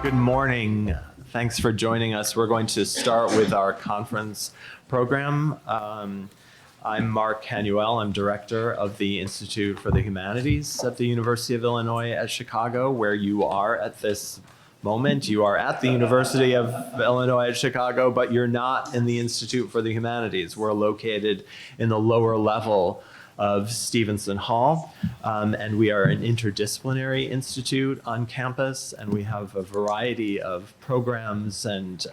Good morning. Thanks for joining us. We're going to start with our conference program. I'm Mark Canuel. I'm director of the Institute for the Humanities at the University of Illinois at Chicago, where you are at this moment. You are at the University of Illinois at Chicago, but you're not in the Institute for the Humanities. We're located in the lower level of Stevenson Hall, and we are an interdisciplinary institute on campus, and we have a variety of programs and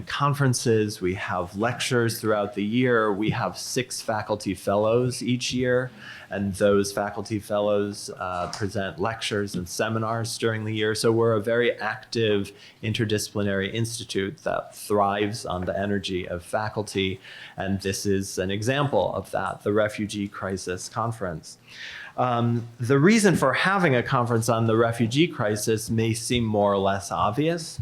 conferences. We have lectures throughout the year. We have 6 faculty fellows each year, and those faculty fellows present lectures and seminars during the year. So we're a very active interdisciplinary institute that thrives on the energy of faculty, and this is an example of that, the Refugee Crisis Conference. The reason for having a conference on the refugee crisis may seem more or less obvious.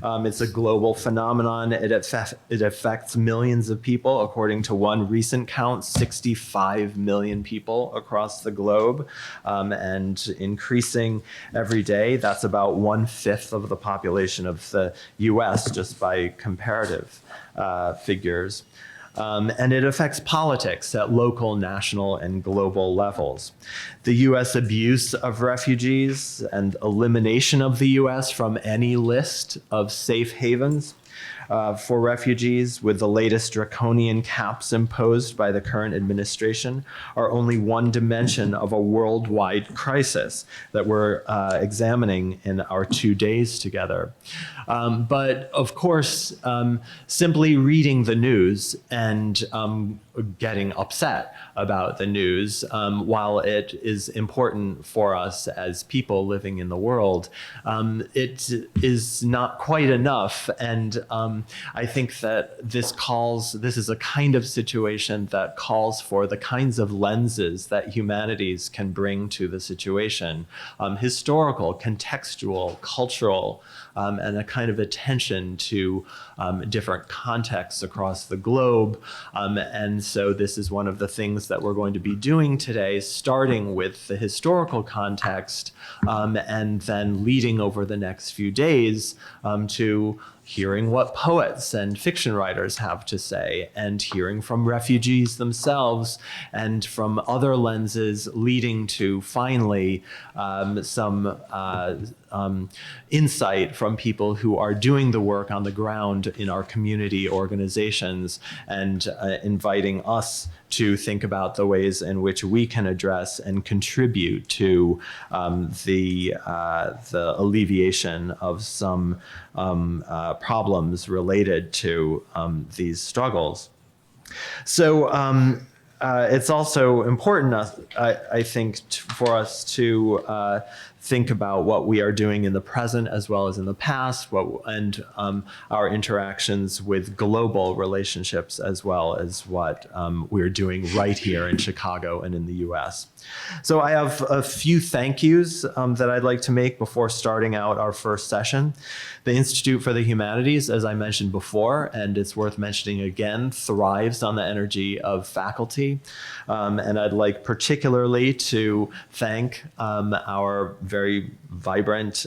It's a global phenomenon. It affects millions of people. According to one recent count, 65 million people across the globe, and increasing every day. That's about 1/5 of the population of the US, just by comparative figures. And it affects politics at local, national, and global levels. The US abuse of refugees and elimination of the US from any list of safe havens for refugees, with the latest draconian caps imposed by the current administration, are only one dimension of a worldwide crisis that we're examining in our 2 days together. But of course, simply reading the news and getting upset about the news, while it is important for us as people living in the world, it is not quite enough. And I think that this is a kind of situation that calls for the kinds of lenses that humanities can bring to the situation: historical, contextual, cultural, and a kind of attention to different contexts across the globe. And so this is one of the things that we're going to be doing today, starting with the historical context, and then leading over the next few days to hearing what poets and fiction writers have to say, and hearing from refugees themselves, and from other lenses, leading to finally some insight from people who are doing the work on the ground in our community organizations, and inviting us to think about the ways in which we can address and contribute to the alleviation of some problems related to these struggles. So it's also important, I think, for us to think about what we are doing in the present as well as in the past, and our interactions with global relationships, as well as what we're doing right here in Chicago and in the US. So I have a few thank yous that I'd like to make before starting out our first session. The Institute for the Humanities, as I mentioned before, and it's worth mentioning again, thrives on the energy of faculty. And I'd like particularly to thank our very vibrant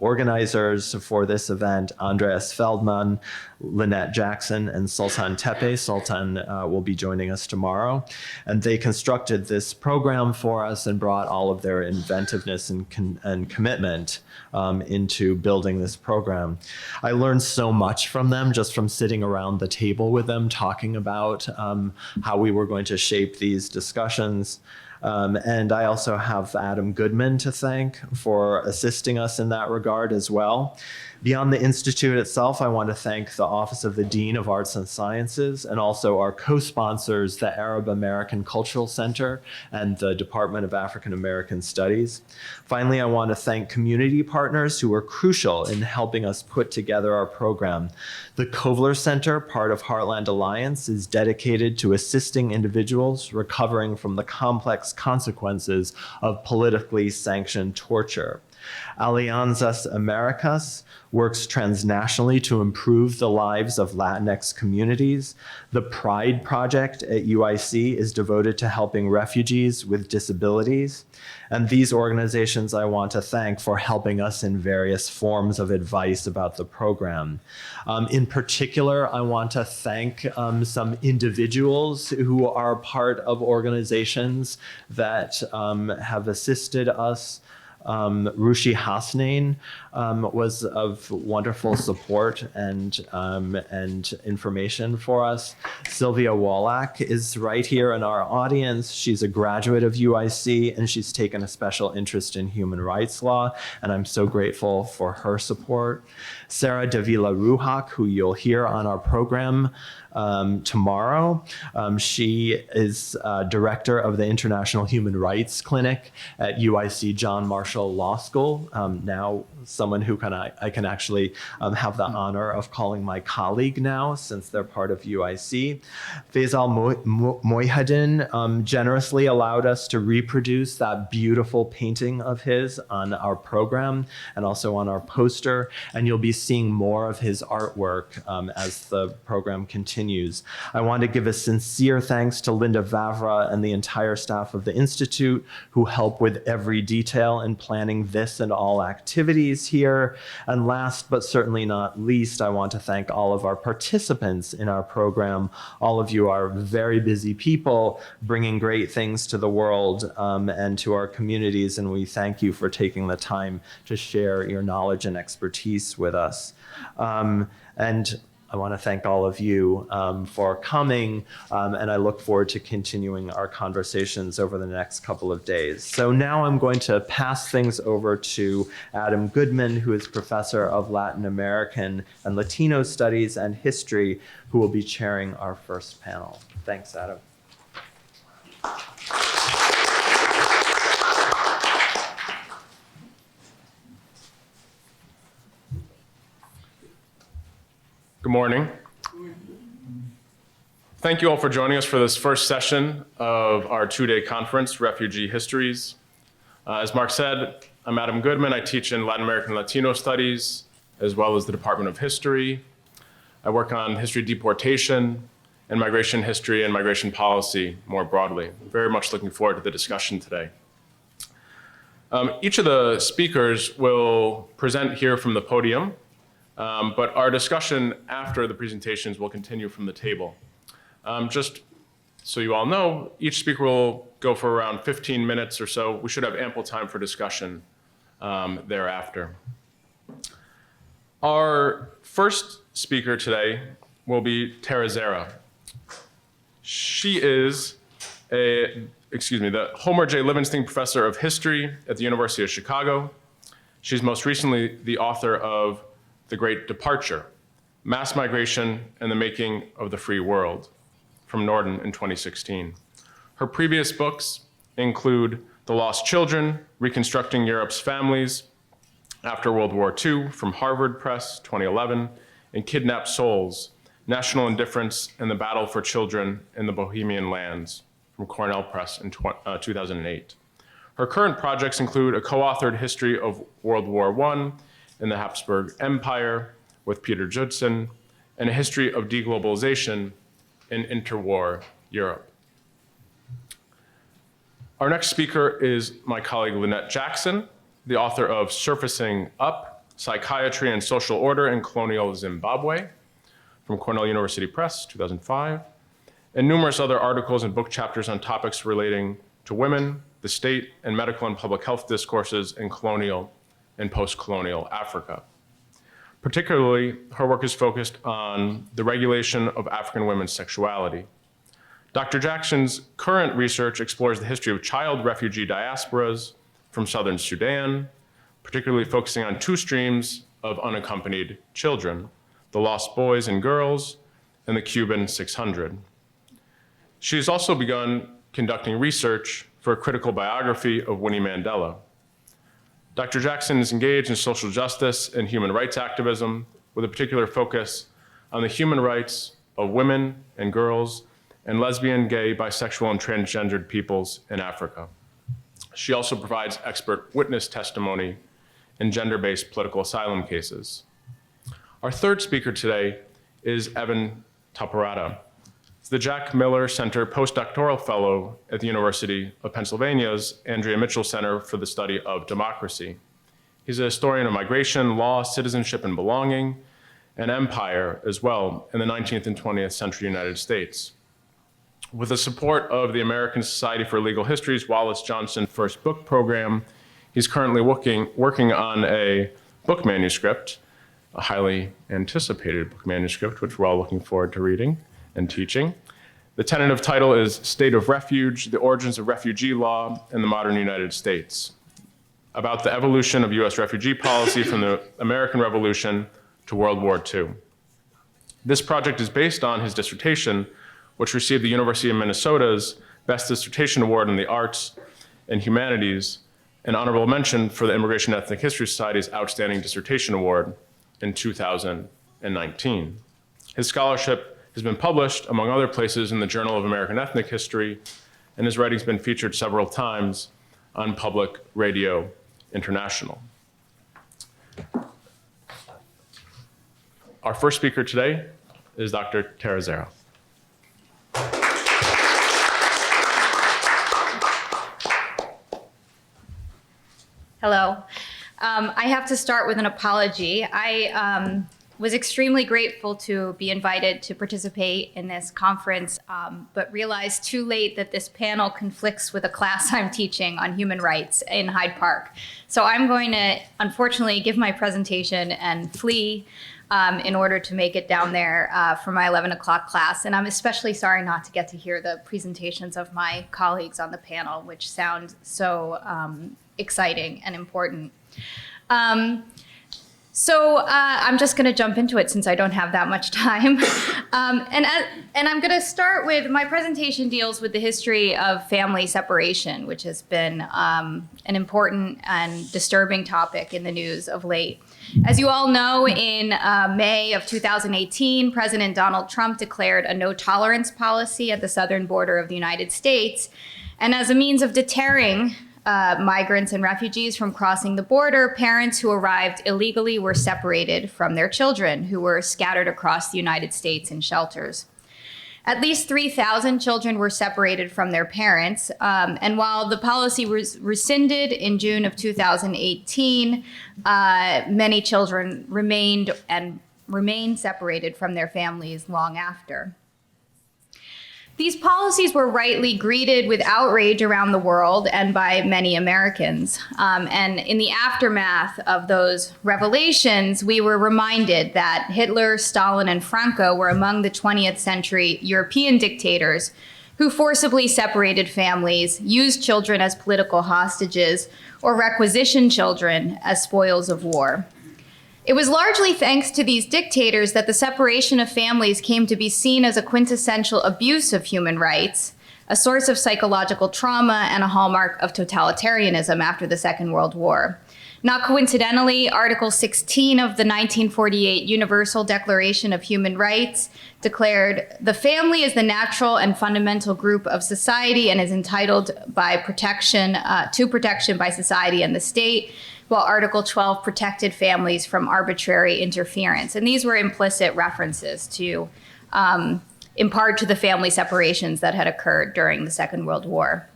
organizers for this event: Andreas Feldman, Lynette Jackson, and Sultan Tepe. Sultan will be joining us tomorrow. And they constructed this program for us and brought all of their inventiveness and commitment into building this program. I learned so much from them, just from sitting around the table with them, talking about how we were going to shape these discussions. And I also have Adam Goodman to thank for assisting us in that regard as well. Beyond the Institute itself, I want to thank the Office of the Dean of Arts and Sciences, and also our co-sponsors, the Arab American Cultural Center and the Department of African American Studies. Finally, I want to thank community partners who were crucial in helping us put together our program. The Kovler Center, part of Heartland Alliance, is dedicated to assisting individuals recovering from the complex consequences of politically sanctioned torture. Alianzas Americas works transnationally to improve the lives of Latinx communities. The Pride Project at UIC is devoted to helping refugees with disabilities. And these organizations I want to thank for helping us in various forms of advice about the program. In particular, I want to thank some individuals who are part of organizations that have assisted us. Rushi Hasnain was of wonderful support and information for us. Sylvia Wallach is right here in our audience. She's a graduate of UIC and she's taken a special interest in human rights law, and I'm so grateful for her support. Sarah Davila Ruhak, who you'll hear on our program tomorrow. She is director of the International Human Rights Clinic at UIC John Marshall Law School. Now someone who I can actually have the honor of calling my colleague now, since they're part of UIC. Faisal Moihadin generously allowed us to reproduce that beautiful painting of his on our program and also on our poster, and you'll be seeing more of his artwork as the program continues. I want to give a sincere thanks to Linda Vavra and the entire staff of the Institute who help with every detail in planning this and all activities here. And last but certainly not least, I want to thank all of our participants in our program. All of you are very busy people bringing great things to the world and to our communities, and we thank you for taking the time to share your knowledge and expertise with us. And I want to thank all of you for coming, and I look forward to continuing our conversations over the next couple of days. So now I'm going to pass things over to Adam Goodman, who is professor of Latin American and Latino Studies and History, who will be chairing our first panel. Thanks, Adam. Good morning. Thank you all for joining us for this first session of our two-day conference, Refugee Histories. As Mark said, I'm Adam Goodman. I teach in Latin American Latino Studies, as well as the Department of History. I work on history deportation and migration history and migration policy more broadly. Very much looking forward to the discussion today. Each of the speakers will present here from the podium, but our discussion after the presentations will continue from the table. Just so you all know, each speaker will go for around 15 minutes or so. We should have ample time for discussion thereafter. Our first speaker today will be Tara Zara. She is the Homer J. Livingston Professor of History at the University of Chicago. She's most recently the author of The Great Departure, Mass Migration and the Making of the Free World, from Norton in 2016. Her previous books include The Lost Children, Reconstructing Europe's Families After World War II, from Harvard Press, 2011, and Kidnapped Souls, National Indifference and the Battle for Children in the Bohemian Lands, from Cornell Press in 2008. Her current projects include a co-authored history of World War I in the Habsburg Empire with Peter Judson, and a history of deglobalization in interwar Europe. Our next speaker is my colleague Lynette Jackson, the author of Surfacing Up, Psychiatry and Social Order in Colonial Zimbabwe, from Cornell University Press, 2005, and numerous other articles and book chapters on topics relating to women, the state, and medical and public health discourses in colonial and post-colonial Africa. Particularly, her work is focused on the regulation of African women's sexuality. Dr. Jackson's current research explores the history of child refugee diasporas from southern Sudan, particularly focusing on two streams of unaccompanied children, the lost boys and girls and the Cuban 600. She has also begun conducting research for a critical biography of Winnie Mandela. Dr. Jackson is engaged in social justice and human rights activism with a particular focus on the human rights of women and girls and lesbian, gay, bisexual, and transgendered peoples in Africa. She also provides expert witness testimony and gender-based political asylum cases. Our third speaker today is Evan Taparata. He's the Jack Miller Center postdoctoral fellow at the University of Pennsylvania's Andrea Mitchell Center for the Study of Democracy. He's a historian of migration, law, citizenship and belonging, and empire as well in the 19th and 20th century United States. With the support of the American Society for Legal History's Wallace Johnson First Book Program, he's currently working on a book manuscript, a highly anticipated book manuscript, which we're all looking forward to reading and teaching. The tentative title is State of Refuge, The Origins of Refugee Law in the Modern United States, about the evolution of US refugee policy from the American Revolution to World War II. This project is based on his dissertation, which received the University of Minnesota's Best Dissertation Award in the Arts and Humanities, an honorable mention for the Immigration and Ethnic History Society's Outstanding Dissertation Award in 2019. His scholarship has been published, among other places, in the Journal of American Ethnic History, and his writing's been featured several times on Public Radio International. Our first speaker today is Dr. Tara Zara. Hello. I have to start with an apology. I was extremely grateful to be invited to participate in this conference, but realized too late that this panel conflicts with a class I'm teaching on human rights in Hyde Park. So I'm going to, unfortunately, give my presentation and flee in order to make it down there for my 11 o'clock class. And I'm especially sorry not to get to hear the presentations of my colleagues on the panel, which sound so exciting and important. So I'm just going to jump into it since I don't have that much time. And I'm going to start with, my presentation deals with the history of family separation, which has been an important and disturbing topic in the news of late. As you all know, in May of 2018, President Donald Trump declared a no-tolerance policy at the southern border of the United States. And as a means of deterring migrants and refugees from crossing the border, parents who arrived illegally were separated from their children, who were scattered across the United States in shelters. At least 3,000 children were separated from their parents, and while the policy was rescinded in June of 2018, many children remain separated from their families long after. These policies were rightly greeted with outrage around the world and by many Americans. And in the aftermath of those revelations, we were reminded that Hitler, Stalin, and Franco were among the 20th century European dictators who forcibly separated families, used children as political hostages, or requisitioned children as spoils of war. It was largely thanks to these dictators that the separation of families came to be seen as a quintessential abuse of human rights, a source of psychological trauma, and a hallmark of totalitarianism after the Second World War. Not coincidentally, Article 16 of the 1948 Universal Declaration of Human Rights declared, "The family is the natural and fundamental group of society and is entitled by protection to protection by society and the state," while Article 12 protected families from arbitrary interference. And these were implicit references to, in part, to the family separations that had occurred during the Second World War.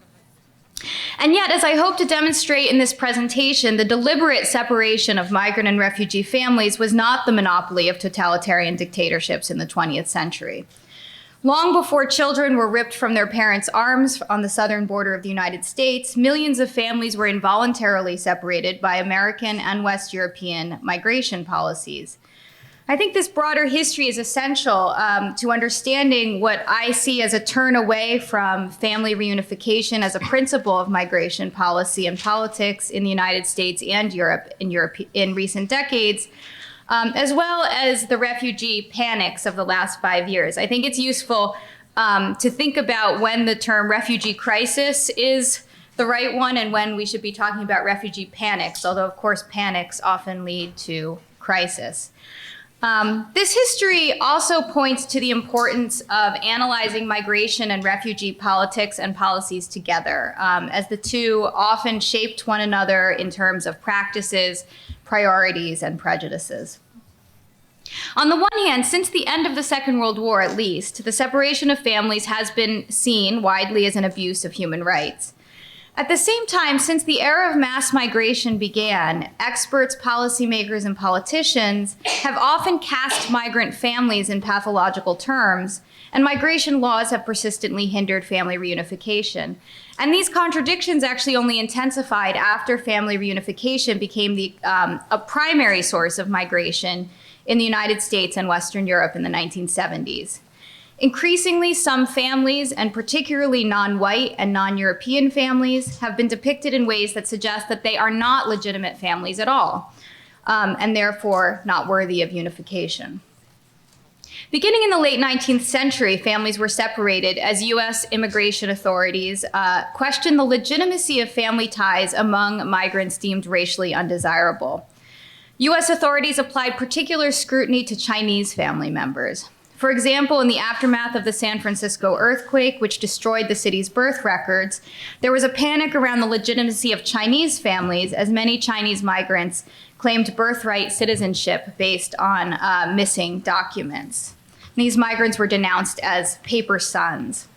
And yet, as I hope to demonstrate in this presentation, the deliberate separation of migrant and refugee families was not the monopoly of totalitarian dictatorships in the 20th century. Long before children were ripped from their parents' arms on the southern border of the United States, millions of families were involuntarily separated by American and West European migration policies. I think this broader history is essential to understanding what I see as a turn away from family reunification as a principle of migration policy and politics in the United States and Europe in recent decades, as well as the refugee panics of the last 5 years. I think it's useful to think about when the term refugee crisis is the right one and when we should be talking about refugee panics, although of course panics often lead to crisis. This history also points to the importance of analyzing migration and refugee politics and policies together, as the two often shaped one another in terms of practices, priorities, and prejudices. On the one hand, since the end of the Second World War at least, the separation of families has been seen widely as an abuse of human rights. At the same time, since the era of mass migration began, experts, policymakers, and politicians have often cast migrant families in pathological terms, and migration laws have persistently hindered family reunification. And these contradictions actually only intensified after family reunification became a primary source of migration in the United States and Western Europe in the 1970s. Increasingly, some families, and particularly non-white and non-European families, have been depicted in ways that suggest that they are not legitimate families at all, and therefore not worthy of unification. Beginning in the late 19th century, families were separated as US immigration authorities questioned the legitimacy of family ties among migrants deemed racially undesirable. US authorities applied particular scrutiny to Chinese family members. For example, in the aftermath of the San Francisco earthquake, which destroyed the city's birth records, there was a panic around the legitimacy of Chinese families, as many Chinese migrants claimed birthright citizenship based on missing documents. These migrants were denounced as paper sons.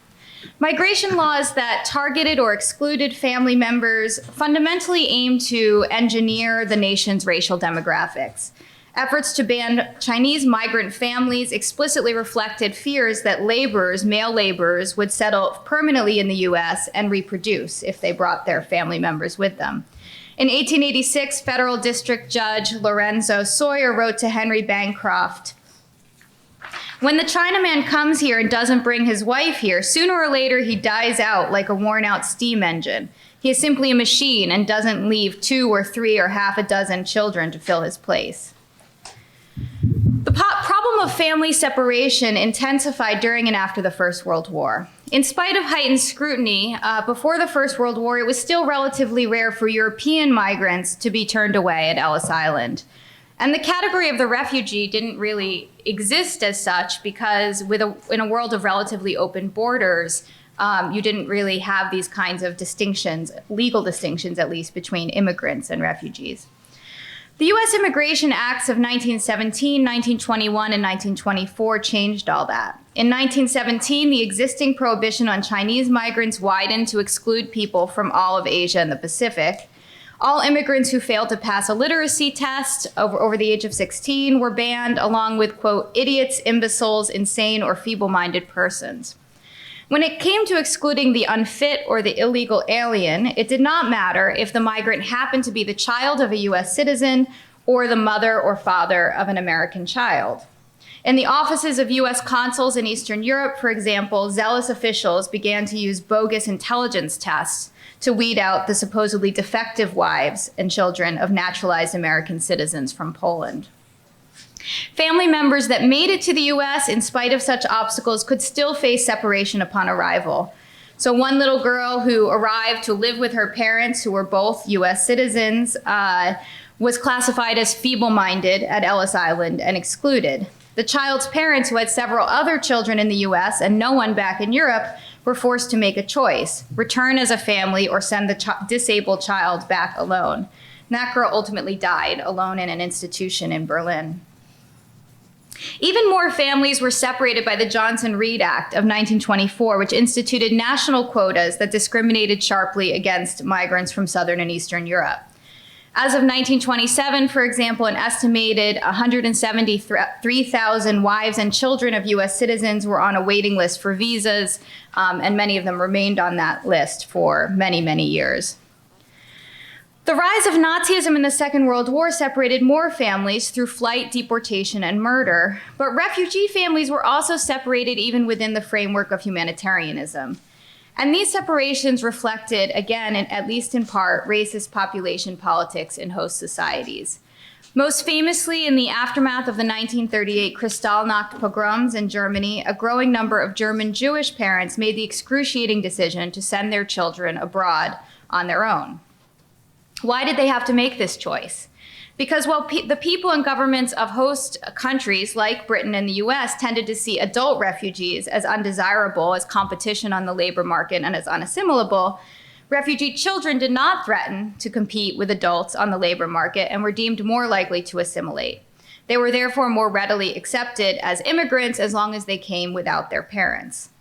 Migration laws that targeted or excluded family members fundamentally aimed to engineer the nation's racial demographics. Efforts to ban Chinese migrant families explicitly reflected fears that laborers, male laborers, would settle permanently in the US and reproduce if they brought their family members with them. In 1886, federal district judge Lorenzo Sawyer wrote to Henry Bancroft, "When the Chinaman comes here and doesn't bring his wife here, sooner or later he dies out like a worn-out steam engine. He is simply a machine and doesn't leave 2 or 3 or half a dozen children to fill his place." The problem of family separation intensified during and after the First World War. In spite of heightened scrutiny, before the First World War, it was still relatively rare for European migrants to be turned away at Ellis Island. And the category of the refugee didn't really exist as such because in a world of relatively open borders, you didn't really have these kinds of distinctions, legal distinctions at least, between immigrants and refugees. The US Immigration Acts of 1917, 1921, and 1924 changed all that. In 1917, the existing prohibition on Chinese migrants widened to exclude people from all of Asia and the Pacific. All immigrants who failed to pass a literacy test over the age of 16 were banned, along with, quote, idiots, imbeciles, insane, or feeble-minded persons. When it came to excluding the unfit or the illegal alien, it did not matter if the migrant happened to be the child of a US citizen or the mother or father of an American child. In the offices of US consuls in Eastern Europe, for example, zealous officials began to use bogus intelligence tests to weed out the supposedly defective wives and children of naturalized American citizens from Poland. Family members that made it to the US in spite of such obstacles could still face separation upon arrival. So one little girl who arrived to live with her parents, who were both US citizens, was classified as feeble-minded at Ellis Island and excluded. The child's parents, who had several other children in the US and no one back in Europe, were forced to make a choice: return as a family or send the disabled child back alone. And that girl ultimately died alone in an institution in Berlin. Even more families were separated by the Johnson-Reed Act of 1924, which instituted national quotas that discriminated sharply against migrants from Southern and Eastern Europe. As of 1927, for example, an estimated 173,000 wives and children of US citizens were on a waiting list for visas, and many of them remained on that list for many, many years. The rise of Nazism in the Second World War separated more families through flight, deportation, and murder, but refugee families were also separated even within the framework of humanitarianism. And these separations reflected, again, at least in part, racist population politics in host societies. Most famously, in the aftermath of the 1938 Kristallnacht pogroms in Germany, a growing number of German Jewish parents made the excruciating decision to send their children abroad on their own. Why did they have to make this choice? Because while the people and governments of host countries like Britain and the US tended to see adult refugees as undesirable, as competition on the labor market, and as unassimilable, refugee children did not threaten to compete with adults on the labor market and were deemed more likely to assimilate. They were therefore more readily accepted as immigrants as long as they came without their parents.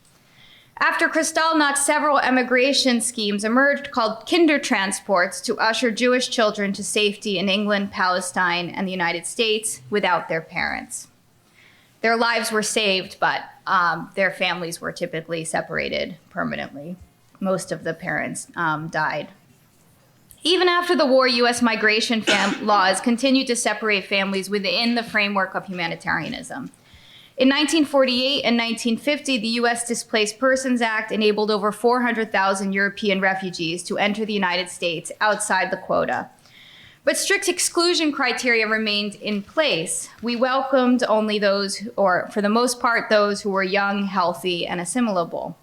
After Kristallnacht, several emigration schemes emerged called Kindertransports to usher Jewish children to safety in England, Palestine, and the United States without their parents. Their lives were saved, but their families were typically separated permanently. Most of the parents died. Even after the war, U.S. migration laws continued to separate families within the framework of humanitarianism. In 1948 and 1950, the U.S. Displaced Persons Act enabled over 400,000 European refugees to enter the United States outside the quota. But strict exclusion criteria remained in place. We welcomed only those, or for the most part, those who were young, healthy, and assimilable.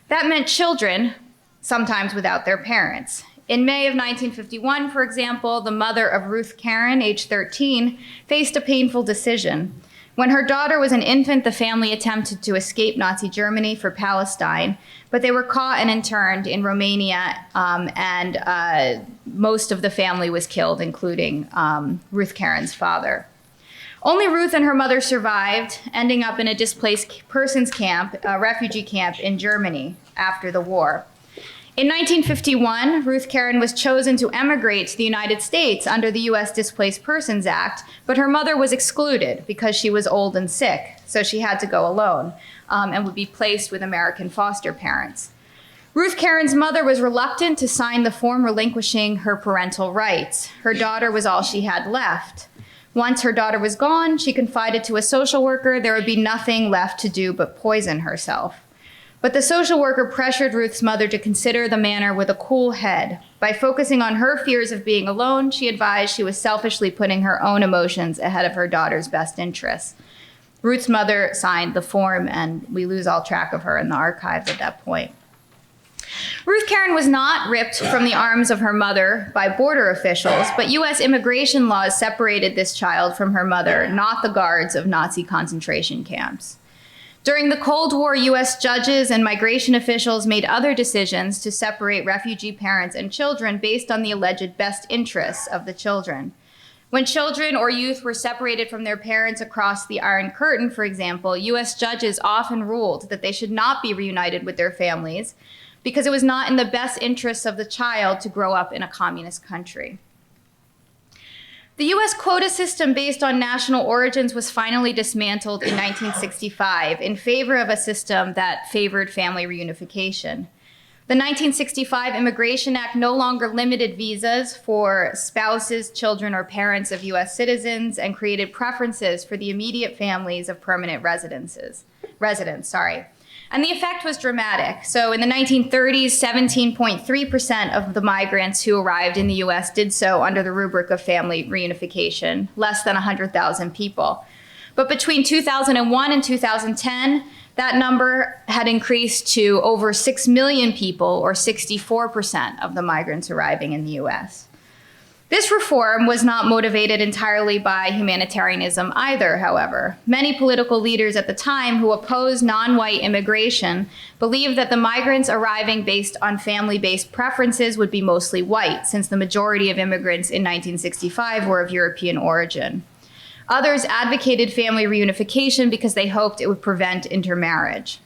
That meant children, sometimes without their parents. In May of 1951, for example, the mother of Ruth Karen, age 13, faced a painful decision. When her daughter was an infant, the family attempted to escape Nazi Germany for Palestine, but they were caught and interned in Romania, and most of the family was killed, including Ruth Karen's father. Only Ruth and her mother survived, ending up in a displaced persons camp, a refugee camp in Germany after the war. In 1951, Ruth Karen was chosen to emigrate to the United States under the U.S. Displaced Persons Act, but her mother was excluded because she was old and sick, so she had to go alone and would be placed with American foster parents. Ruth Karen's mother was reluctant to sign the form relinquishing her parental rights. Her daughter was all she had left. Once her daughter was gone, she confided to a social worker there would be nothing left to do but poison herself. But the social worker pressured Ruth's mother to consider the matter with a cool head. By focusing on her fears of being alone, she advised she was selfishly putting her own emotions ahead of her daughter's best interests. Ruth's mother signed the form, and we lose all track of her in the archives at that point. Ruth Karen was not ripped from the arms of her mother by border officials, but U.S. immigration laws separated this child from her mother, not the guards of Nazi concentration camps. During the Cold War, U.S. judges and migration officials made other decisions to separate refugee parents and children based on the alleged best interests of the children. When children or youth were separated from their parents across the Iron Curtain, for example, U.S. judges often ruled that they should not be reunited with their families because it was not in the best interests of the child to grow up in a communist country. The U.S. quota system based on national origins was finally dismantled in 1965 in favor of a system that favored family reunification. The 1965 Immigration Act no longer limited visas for spouses, children, or parents of U.S. citizens and created preferences for the immediate families of permanent residents. And the effect was dramatic. So in the 1930s, 17.3% of the migrants who arrived in the US did so under the rubric of family reunification, less than 100,000 people. But between 2001 and 2010, that number had increased to over 6 million people, or 64% of the migrants arriving in the US. This reform was not motivated entirely by humanitarianism either, however. Many political leaders at the time who opposed non-white immigration believed that the migrants arriving based on family-based preferences would be mostly white, since the majority of immigrants in 1965 were of European origin. Others advocated family reunification because they hoped it would prevent intermarriage.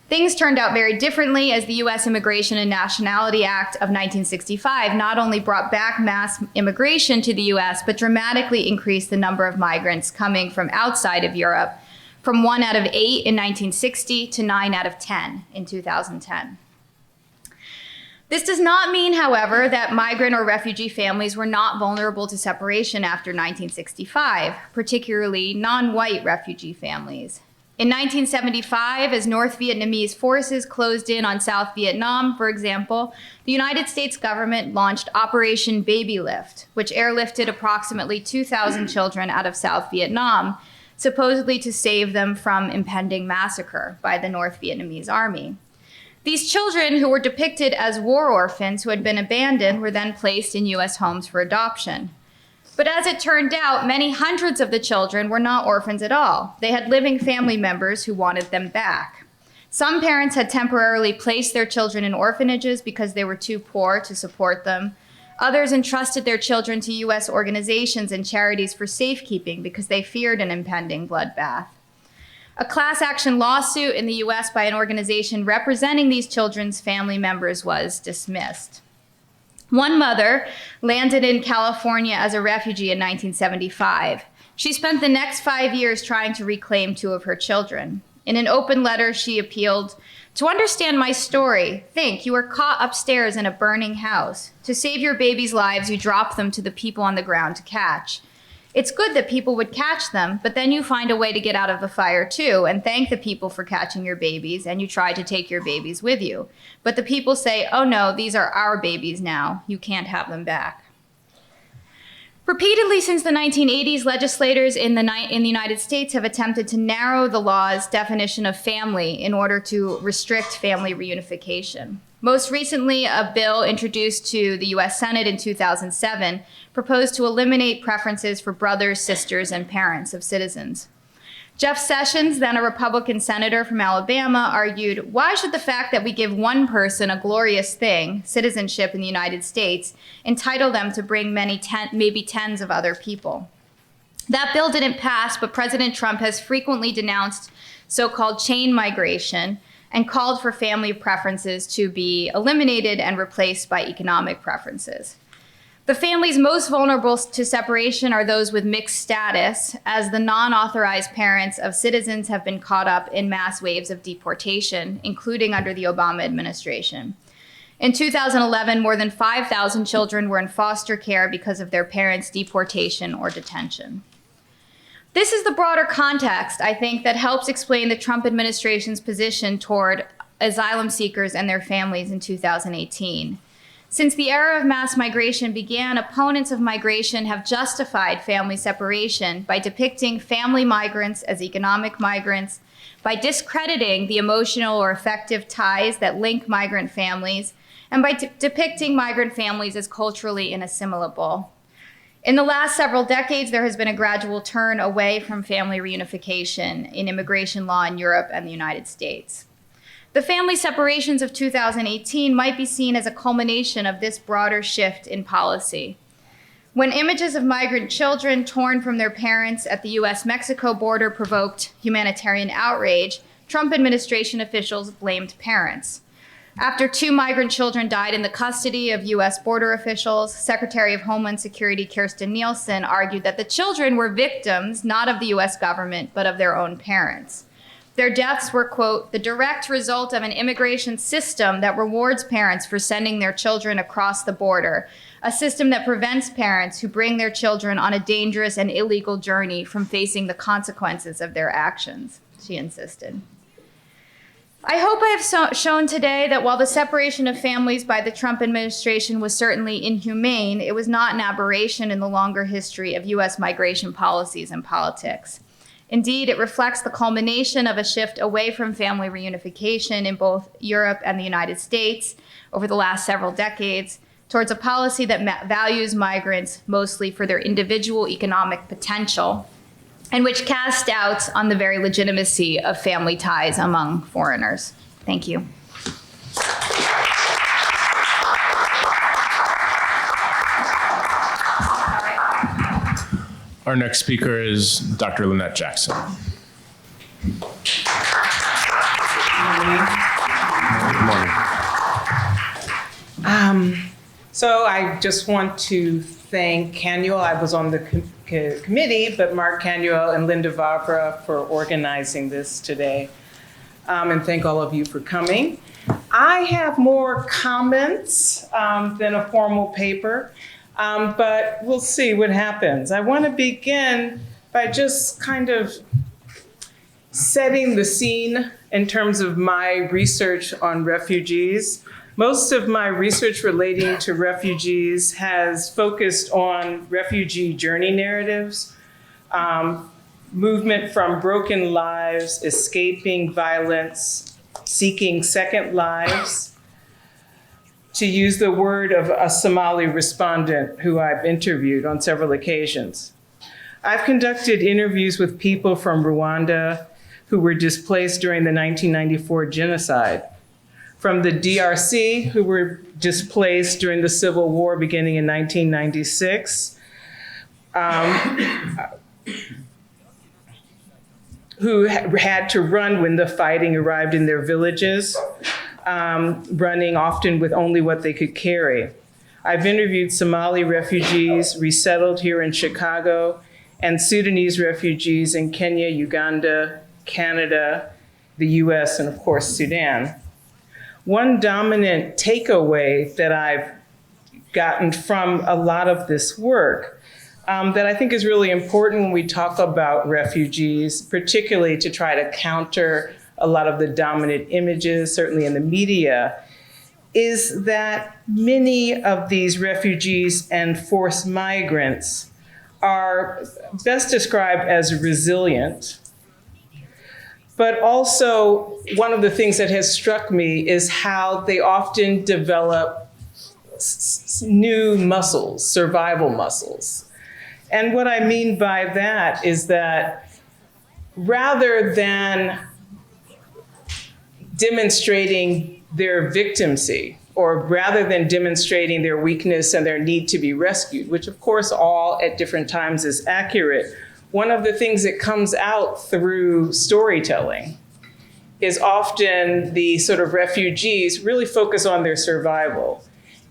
Things turned out very differently as the U.S. Immigration and Nationality Act of 1965 not only brought back mass immigration to the U.S., but dramatically increased the number of migrants coming from outside of Europe, from 1 out of 8 in 1960 to 9 out of 10 in 2010. This does not mean, however, that migrant or refugee families were not vulnerable to separation after 1965, particularly non-white refugee families. In 1975, as North Vietnamese forces closed in on South Vietnam, for example, the United States government launched Operation Baby Lift, which airlifted approximately 2,000 children out of South Vietnam, supposedly to save them from impending massacre by the North Vietnamese army. These children, who were depicted as war orphans who had been abandoned, were then placed in U.S. homes for adoption. But as it turned out, many hundreds of the children were not orphans at all. They had living family members who wanted them back. Some parents had temporarily placed their children in orphanages because they were too poor to support them. Others entrusted their children to U.S. organizations and charities for safekeeping because they feared an impending bloodbath. A class action lawsuit in the U.S. by an organization representing these children's family members was dismissed. One mother landed in California as a refugee in 1975. She spent the next 5 years trying to reclaim 2 of her children. In an open letter, she appealed, "To understand my story, think you were caught upstairs in a burning house. To save your babies' lives, you drop them to the people on the ground to catch. It's good that people would catch them, but then you find a way to get out of the fire too and thank the people for catching your babies, and you try to take your babies with you. But the people say, oh no, these are our babies now. You can't have them back." Repeatedly since the 1980s, legislators in the United States have attempted to narrow the law's definition of family in order to restrict family reunification. Most recently, a bill introduced to the U.S. Senate in 2007 proposed to eliminate preferences for brothers, sisters, and parents of citizens. Jeff Sessions, then a Republican senator from Alabama, argued, why should the fact that we give one person a glorious thing, citizenship in the United States, entitle them to bring maybe tens of other people? That bill didn't pass, but President Trump has frequently denounced so-called chain migration and called for family preferences to be eliminated and replaced by economic preferences. The families most vulnerable to separation are those with mixed status, as the non-authorized parents of citizens have been caught up in mass waves of deportation, including under the Obama administration. In 2011, more than 5,000 children were in foster care because of their parents' deportation or detention. This is the broader context, I think, that helps explain the Trump administration's position toward asylum seekers and their families in 2018. Since the era of mass migration began, opponents of migration have justified family separation by depicting family migrants as economic migrants, by discrediting the emotional or affective ties that link migrant families, and by depicting migrant families as culturally inassimilable. In the last several decades, there has been a gradual turn away from family reunification in immigration law in Europe and the United States. The family separations of 2018 might be seen as a culmination of this broader shift in policy. When images of migrant children torn from their parents at the US-Mexico border provoked humanitarian outrage, Trump administration officials blamed parents. After 2 migrant children died in the custody of US border officials, Secretary of Homeland Security Kirstjen Nielsen argued that the children were victims not of the US government, but of their own parents. Their deaths were, quote, the direct result of an immigration system that rewards parents for sending their children across the border, a system that prevents parents who bring their children on a dangerous and illegal journey from facing the consequences of their actions, she insisted. I hope I have shown today that while the separation of families by the Trump administration was certainly inhumane, it was not an aberration in the longer history of US migration policies and politics. Indeed, it reflects the culmination of a shift away from family reunification in both Europe and the United States over the last several decades towards a policy that values migrants mostly for their individual economic potential and which casts doubts on the very legitimacy of family ties among foreigners. Thank you. Our next speaker is Dr. Lynette Jackson. Good morning. So I just want to thank Canuel. I was on the committee, but Mark Canuel and Linda Vavra for organizing this today. And thank all of you for coming. I have more comments than a formal paper, but we'll see what happens. I want to begin by just kind of setting the scene in terms of my research on refugees. Most of my research relating to refugees has focused on refugee journey narratives, movement from broken lives, escaping violence, seeking second lives. to use the word of a Somali respondent who I've interviewed on several occasions. I've conducted interviews with people from Rwanda who were displaced during the 1994 genocide, from the DRC who were displaced during the Civil War beginning in 1996, who had to run when the fighting arrived in their villages, running often with only what they could carry. I've interviewed Somali refugees resettled here in Chicago and Sudanese refugees in Kenya, Uganda, Canada, the US, and of course, Sudan. One dominant takeaway that I've gotten from a lot of this work that I think is really important when we talk about refugees, particularly to try to counter a lot of the dominant images, certainly in the media, is that many of these refugees and forced migrants are best described as resilient. But also, one of the things that has struck me is how they often develop new muscles, survival muscles. And what I mean by that is that rather than demonstrating their victimcy, or rather than demonstrating their weakness and their need to be rescued, which of course all at different times is accurate, one of the things that comes out through storytelling is often the sort of refugees really focus on their survival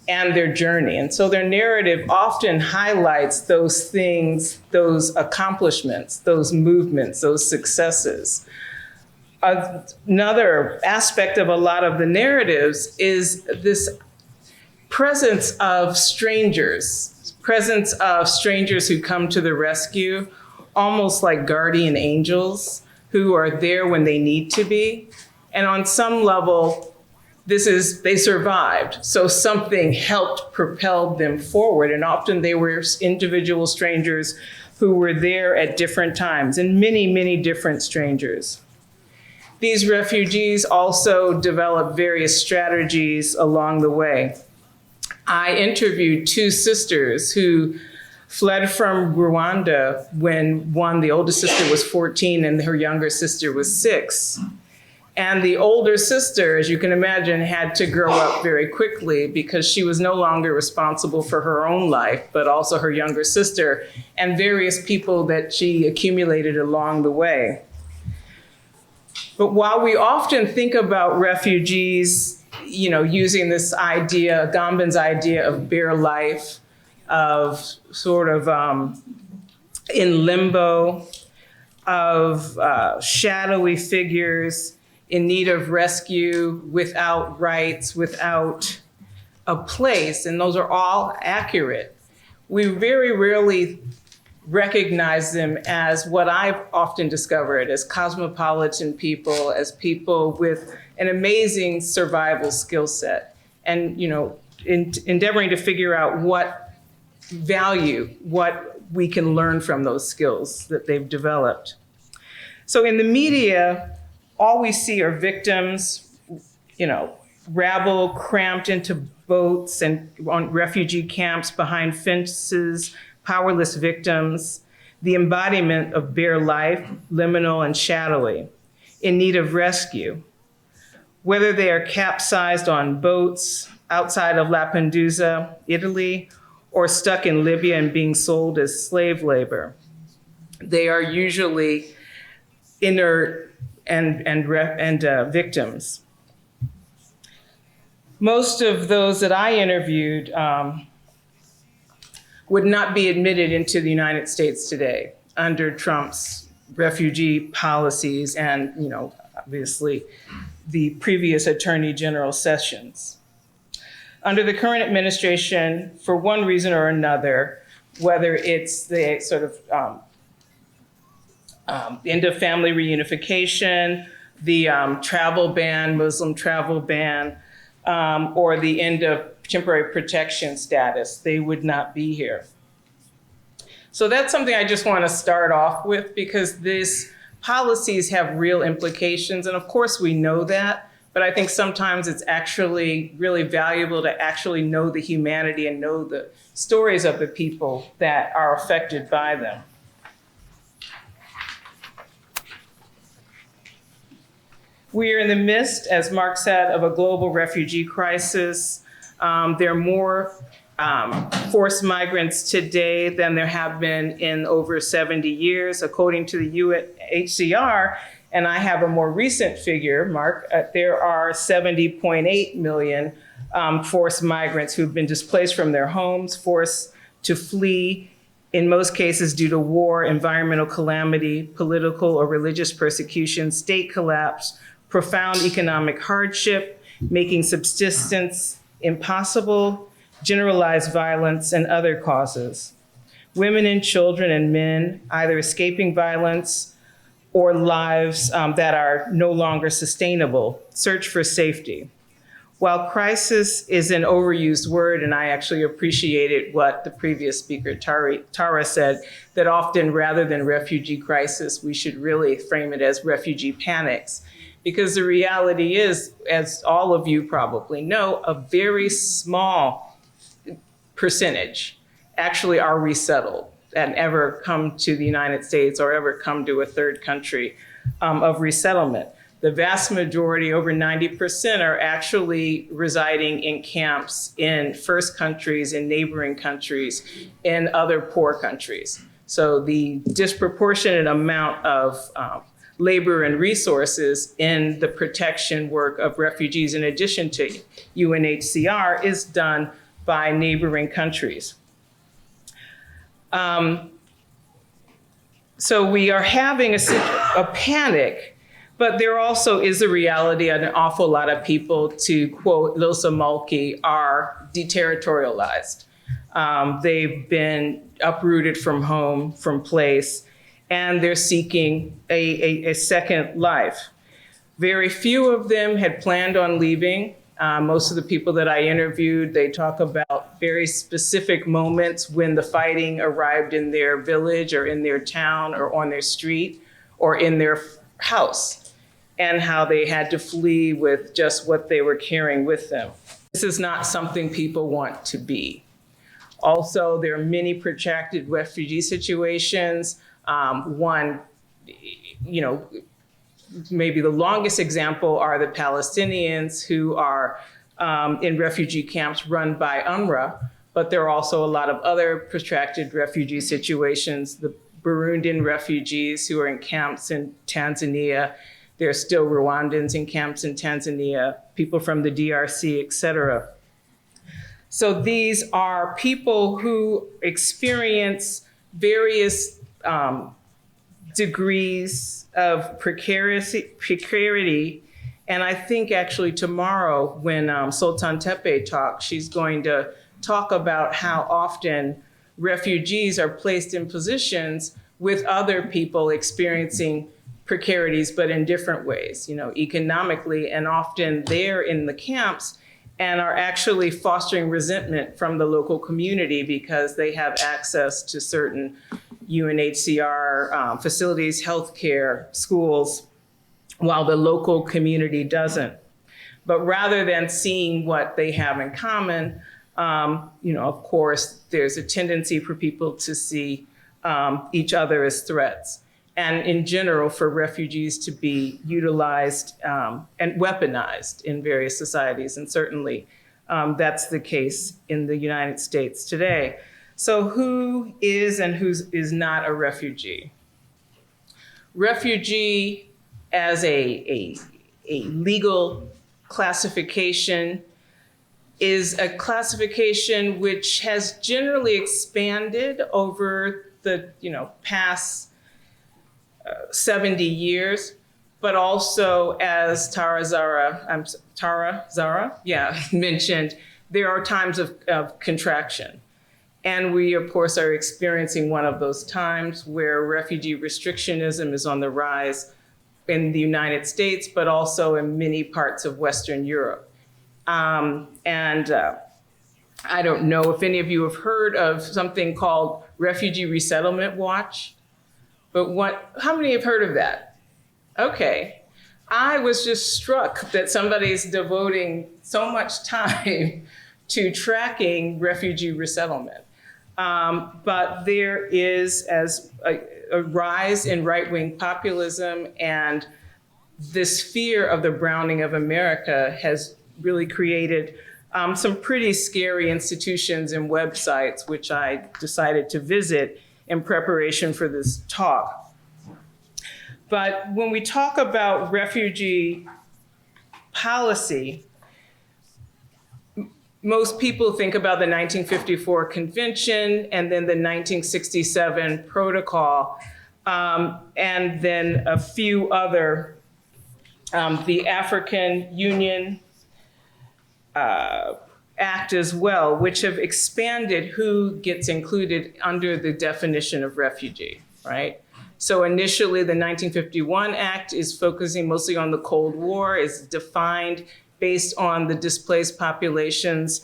and their journey. And so their narrative often highlights those things, those accomplishments, those movements, those successes. Another aspect of a lot of the narratives is this presence of strangers who come to the rescue, almost like guardian angels who are there when they need to be. And on some level, they survived. So something helped propel them forward. And often they were individual strangers who were there at different times, and many, many different strangers. These refugees also developed various strategies along the way. I interviewed two sisters who fled from Rwanda when the oldest sister was 14 and her younger sister was 6. And the older sister, as you can imagine, had to grow up very quickly because she was no longer responsible for her own life, but also her younger sister and various people that she accumulated along the way. But while we often think about refugees, using this idea, Agamben's idea of bare life, of sort of in limbo, of shadowy figures in need of rescue, without rights, without a place, and those are all accurate. We very rarely recognize them as what I've often discovered as cosmopolitan people, as people with an amazing survival skill set, and endeavoring to figure out what we can learn from those skills that they've developed. So in the media, all we see are victims, rabble cramped into boats and on refugee camps behind fences, powerless victims, the embodiment of bare life, liminal and shadowy, in need of rescue. Whether they are capsized on boats outside of Lampedusa, Italy, or stuck in Libya and being sold as slave labor, they are usually inert and victims. Most of those that I interviewed would not be admitted into the United States today under Trump's refugee policies and, obviously, the previous Attorney General Sessions. Under the current administration, for one reason or another, whether it's the sort of end of family reunification, the travel ban, Muslim travel ban, or the end of temporary protection status, they would not be here. So that's something I just want to start off with, because these policies have real implications. And of course we know that, But I think sometimes it's actually really valuable to actually know the humanity and know the stories of the people that are affected by them. We are in the midst, as Mark said, of a global refugee crisis. There are more forced migrants today than there have been in over 70 years, according to the UNHCR. And I have a more recent figure, Mark. There are 70.8 million forced migrants who've been displaced from their homes, forced to flee, in most cases due to war, environmental calamity, political or religious persecution, state collapse, profound economic hardship, making subsistence impossible, generalized violence, and other causes. Women and children and men either escaping violence or lives that are no longer sustainable, search for safety. While crisis is an overused word, and I actually appreciated what the previous speaker, Tara, said, that often rather than refugee crisis, we should really frame it as refugee panics. Because the reality is, as all of you probably know, a very small percentage actually are resettled and ever come to the United States or ever come to a third country of resettlement. The vast majority, over 90%, are actually residing in camps in first countries, in neighboring countries, in other poor countries. So the disproportionate amount of labor and resources in the protection work of refugees, in addition to UNHCR, is done by neighboring countries. So we are having a panic, but there also is a reality that an awful lot of people, to quote Lilsa Mulkey, are deterritorialized. They've been uprooted from home, from place, and they're seeking a second life. Very few of them had planned on leaving. Most of the people that I interviewed, they talk about very specific moments when the fighting arrived in their village or in their town or on their street or in their house, and how they had to flee with just what they were carrying with them. This is not something people want to be. Also, there are many protracted refugee situations. One, maybe the longest example are the Palestinians who are in refugee camps run by UNRWA, but there are also a lot of other protracted refugee situations. The Burundian refugees who are in camps in Tanzania. There are still Rwandans in camps in Tanzania, people from the DRC, et cetera. So these are people who experience various degrees of precarity. And I think actually tomorrow when Sultan Tepe talks, she's going to talk about how often refugees are placed in positions with other people experiencing precarities, but in different ways, economically, and often they're in the camps and are actually fostering resentment from the local community because they have access to certain UNHCR facilities, healthcare, schools, while the local community doesn't. But rather than seeing what they have in common, of course, there's a tendency for people to see each other as threats. And in general, for refugees to be utilized and weaponized in various societies. And certainly that's the case in the United States today. So who is and who is not a refugee? Refugee as a legal classification is a classification which has generally expanded over the past 70 years, but also as Tara Zara mentioned, there are times of contraction. And we, of course, are experiencing one of those times where refugee restrictionism is on the rise in the United States, but also in many parts of Western Europe. I don't know if any of you have heard of something called Refugee Resettlement Watch, but how many have heard of that? Okay. I was just struck that somebody's devoting so much time to tracking refugee resettlement. But there is as a rise in right-wing populism, and this fear of the browning of America has really created some pretty scary institutions and websites, which I decided to visit in preparation for this talk. But when we talk about refugee policy, most people think about the 1954 convention and then the 1967 protocol, and then a few other, the African Union Act as well, which have expanded who gets included under the definition of refugee, right? So initially, the 1951 Act is focusing mostly on the Cold War, is defined based on the displaced populations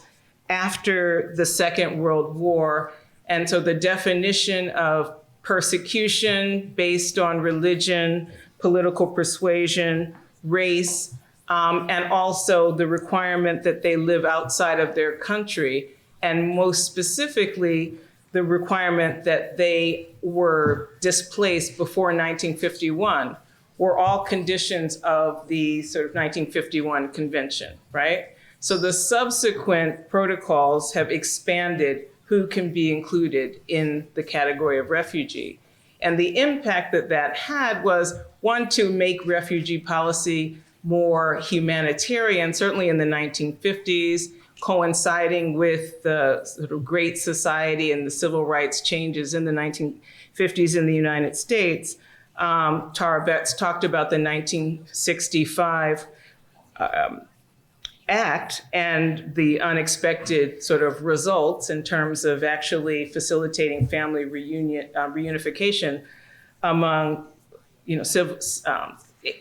after the Second World War. And so the definition of persecution based on religion, political persuasion, race, and also the requirement that they live outside of their country, and most specifically, the requirement that they were displaced before 1951, were all conditions of the sort of 1951 convention, right? So the subsequent protocols have expanded who can be included in the category of refugee. And the impact that that had was, one, to make refugee policy more humanitarian, certainly in the 1950s, coinciding with the sort of Great Society and the civil rights changes in the 1950s in the United States. Tara Betts talked about the 1965 Act and the unexpected sort of results in terms of actually facilitating family reunification among,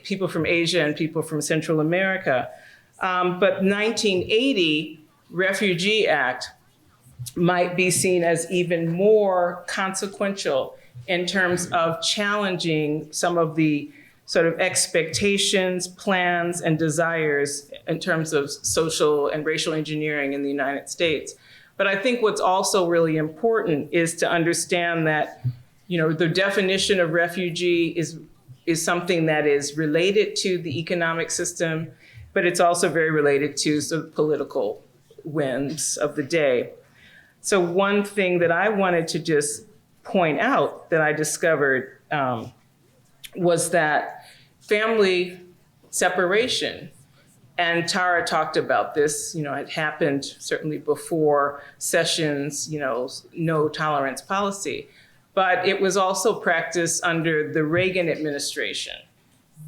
people from Asia and people from Central America. But 1980 Refugee Act might be seen as even more consequential in terms of challenging some of the sort of expectations, plans, and desires in terms of social and racial engineering in the United States. But I think what's also really important is to understand that, the definition of refugee is something that is related to the economic system, but it's also very related to sort of political whims of the day. So one thing that I wanted to just point out that I discovered was that family separation, and Tara talked about this, it happened certainly before Sessions, no tolerance policy, but it was also practiced under the Reagan administration.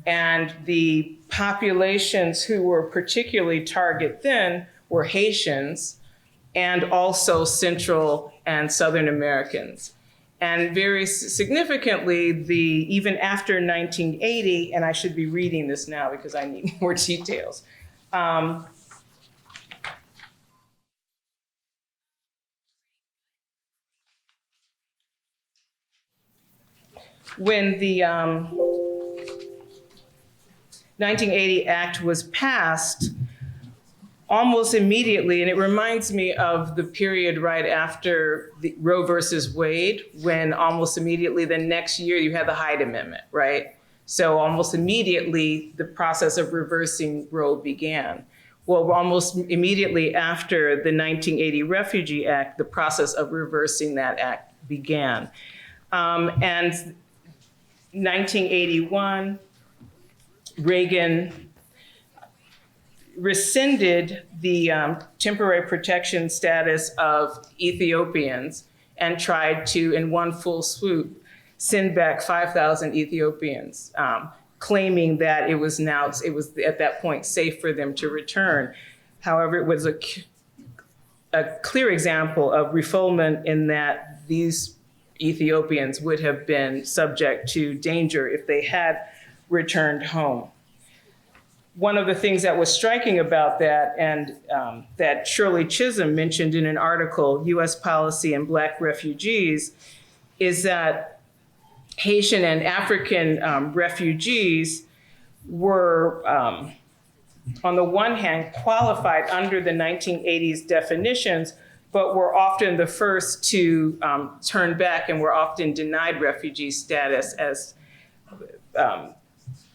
And the populations who were particularly targeted then were Haitians and also Central and Southern Americans. And very significantly, even after 1980, and I should be reading this now because I need more details. When the 1980 Act was passed, almost immediately, and it reminds me of the period right after the Roe versus Wade, when almost immediately the next year you had the Hyde Amendment, right? So almost immediately the process of reversing Roe began. Well, almost immediately after the 1980 Refugee Act, the process of reversing that act began. And 1981, Reagan rescinded the temporary protection status of Ethiopians and tried to, in one full swoop, send back 5,000 Ethiopians, claiming that it was at that point safe for them to return. However, it was a clear example of refoulement in that these Ethiopians would have been subject to danger if they had returned home. One of the things that was striking about that, and that Shirley Chisholm mentioned in an article, U.S. Policy and Black Refugees, is that Haitian and African refugees were, on the one hand, qualified under the 1980s definitions, but were often the first to turn back and were often denied refugee status as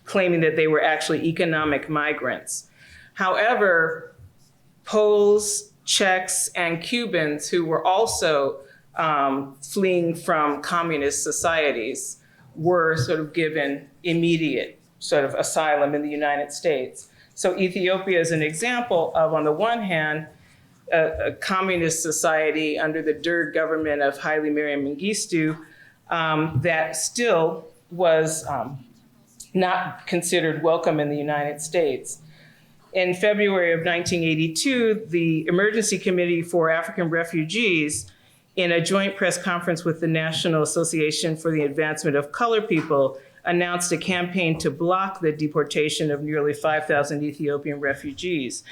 claiming that they were actually economic migrants. However, Poles, Czechs, and Cubans who were also fleeing from communist societies were sort of given immediate sort of asylum in the United States. So Ethiopia is an example of, on the one hand, a communist society under the Derg government of Haile Mariam Mengistu that still was not considered welcome in the United States. In February of 1982, the Emergency Committee for African Refugees, in a joint press conference with the National Association for the Advancement of Colored People, announced a campaign to block the deportation of nearly 5,000 Ethiopian refugees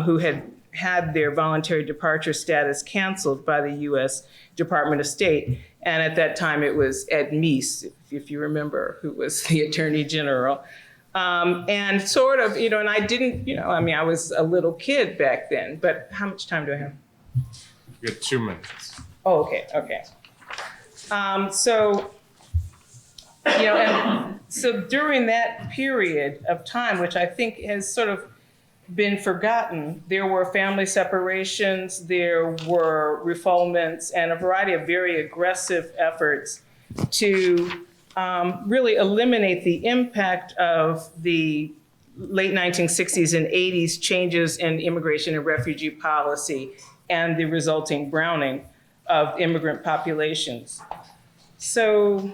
who had their voluntary departure status canceled by the US Department of State. And at that time, it was Ed Meese, if you remember, who was the Attorney General. And sort of, and I didn't, I was a little kid back then, but how much time do I have? You have 2 minutes. Oh, okay. And so during that period of time, which I think has sort of been forgotten, there were family separations, there were refoulements, and a variety of very aggressive efforts to really eliminate the impact of the late 1960s and 80s changes in immigration and refugee policy and the resulting browning of immigrant populations. So,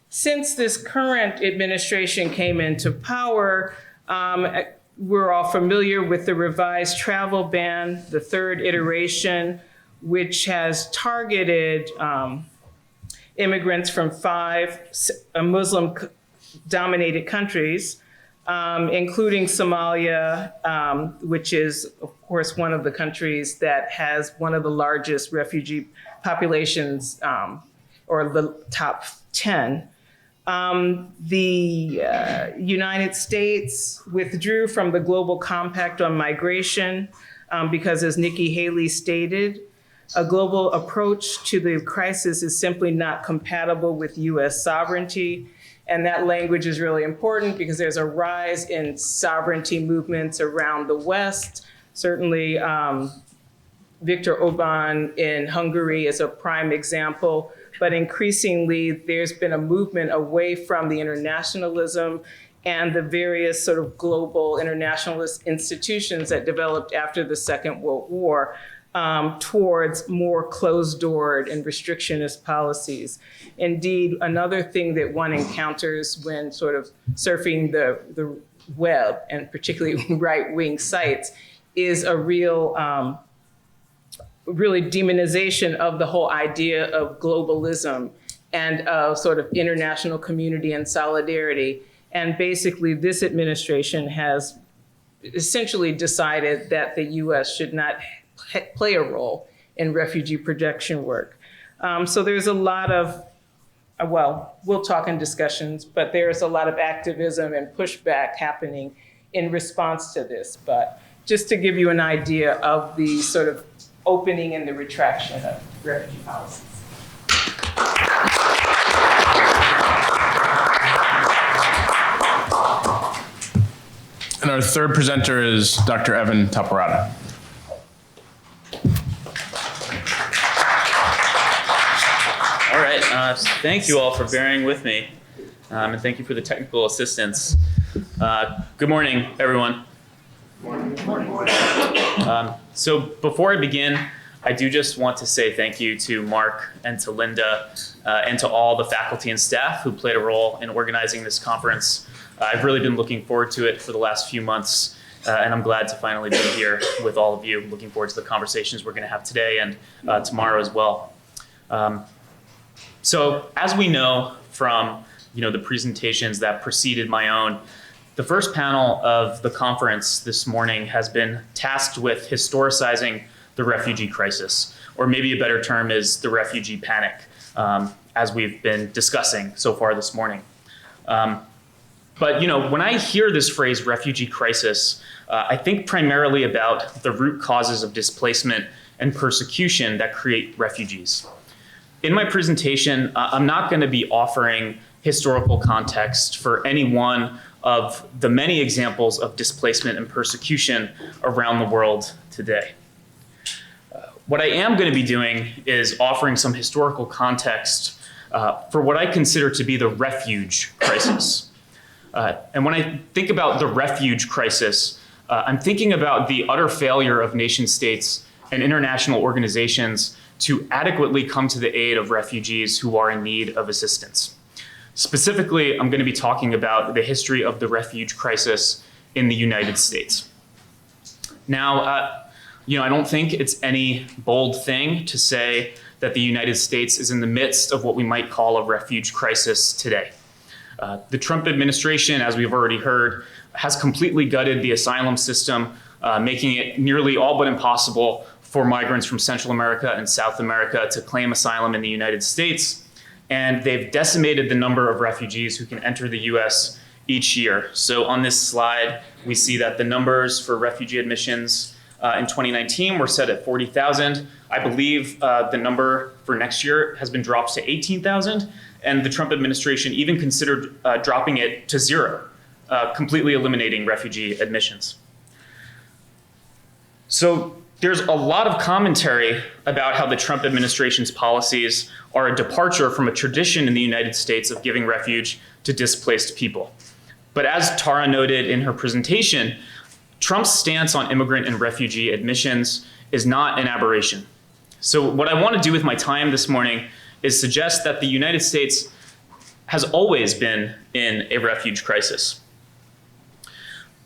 since this current administration came into power, we're all familiar with the revised travel ban, the third iteration, which has targeted immigrants from 5 Muslim-dominated countries, including Somalia, which is, of course, one of the countries that has one of the largest refugee populations, or the top 10. The United States withdrew from the Global Compact on Migration because, as Nikki Haley stated, a global approach to the crisis is simply not compatible with US sovereignty. And that language is really important because there's a rise in sovereignty movements around the West. Certainly, Viktor Orban in Hungary is a prime example. But increasingly, there's been a movement away from the internationalism and the various sort of global internationalist institutions that developed after the Second World War towards more closed-doored and restrictionist policies. Indeed, another thing that one encounters when sort of surfing the web, and particularly right-wing sites, is a really demonization of the whole idea of globalism and of sort of international community and solidarity. And basically, this administration has essentially decided that the US should not play a role in refugee protection work. So there's a lot of, we'll talk in discussions, but there's a lot of activism and pushback happening in response to this. But just to give you an idea of the sort of opening and the retraction of refugee policies. And our third presenter is Dr. Evan Taparata. All right, thank you all for bearing with me, and thank you for the technical assistance. Good morning, everyone. So before I begin, I do just want to say thank you to Mark and to Linda and to all the faculty and staff who played a role in organizing this conference. I've really been looking forward to it for the last few months, and I'm glad to finally be here with all of you. Looking forward to the conversations we're going to have today and tomorrow as well. So as we know from the presentations that preceded my own, the first panel of the conference this morning has been tasked with historicizing the refugee crisis, or maybe a better term is the refugee panic, as we've been discussing so far this morning. But when I hear this phrase refugee crisis, I think primarily about the root causes of displacement and persecution that create refugees. In my presentation, I'm not going to be offering historical context for any one of the many examples of displacement and persecution around the world today. What I am going to be doing is offering some historical context for what I consider to be the refuge crisis. And when I think about the refuge crisis, I'm thinking about the utter failure of nation states and international organizations to adequately come to the aid of refugees who are in need of assistance. Specifically, I'm going to be talking about the history of the refuge crisis in the United States. Now, I don't think it's any bold thing to say that the United States is in the midst of what we might call a refuge crisis today. The Trump administration, as we've already heard, has completely gutted the asylum system, making it nearly all but impossible for migrants from Central America and South America to claim asylum in the United States. And they've decimated the number of refugees who can enter the US each year. So on this slide, we see that the numbers for refugee admissions in 2019 were set at 40,000. I believe the number for next year has been dropped to 18,000. And the Trump administration even considered dropping it to zero, completely eliminating refugee admissions. So there's a lot of commentary about how the Trump administration's policies are a departure from a tradition in the United States of giving refuge to displaced people. But as Tara noted in her presentation, Trump's stance on immigrant and refugee admissions is not an aberration. So what I want to do with my time this morning is suggest that the United States has always been in a refuge crisis.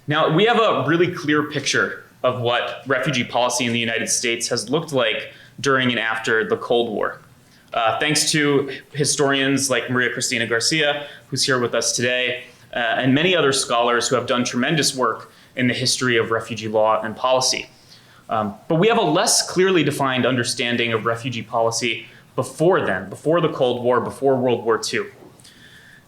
Now, we have a really clear picture of what refugee policy in the United States has looked like during and after the Cold War. Thanks to historians like Maria Cristina Garcia, who's here with us today, and many other scholars who have done tremendous work in the history of refugee law and policy. But we have a less clearly defined understanding of refugee policy before then, before the Cold War, before World War II.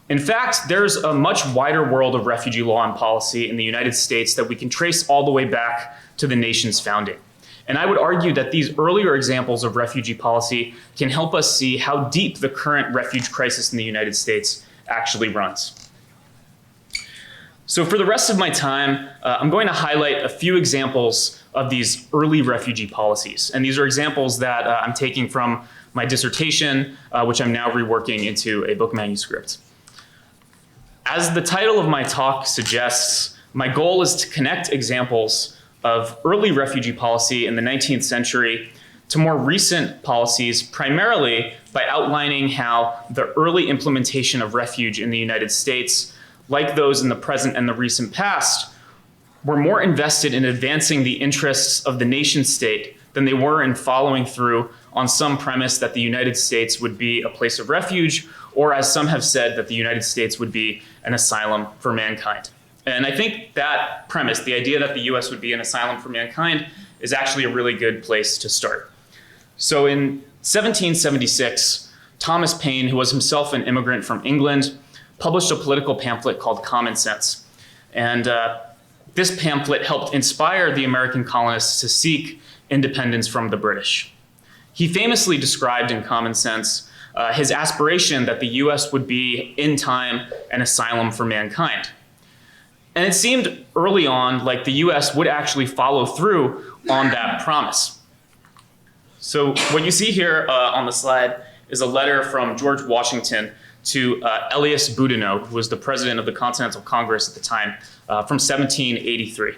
In fact, there's a much wider world of refugee law and policy in the United States that we can trace all the way back to the nation's founding. And I would argue that these earlier examples of refugee policy can help us see how deep the current refuge crisis in the United States actually runs. So for the rest of my time, I'm going to highlight a few examples of these early refugee policies. And these are examples that I'm taking from my dissertation, which I'm now reworking into a book manuscript. As the title of my talk suggests, my goal is to connect examples of early refugee policy in the 19th century to more recent policies, primarily by outlining how the early implementation of refuge in the United States, like those in the present and the recent past, were more invested in advancing the interests of the nation state than they were in following through on some premise that the United States would be a place of refuge, or as some have said, that the United States would be an asylum for mankind. And I think that premise, the idea that the US would be an asylum for mankind, is actually a really good place to start. So in 1776, Thomas Paine, who was himself an immigrant from England, published a political pamphlet called Common Sense. And this pamphlet helped inspire the American colonists to seek independence from the British. He famously described in Common Sense his aspiration that the US would be, in time, an asylum for mankind. And it seemed early on like the US would actually follow through on that promise. So what you see here on the slide is a letter from George Washington to Elias Boudinot, who was the president of the Continental Congress at the time, from 1783.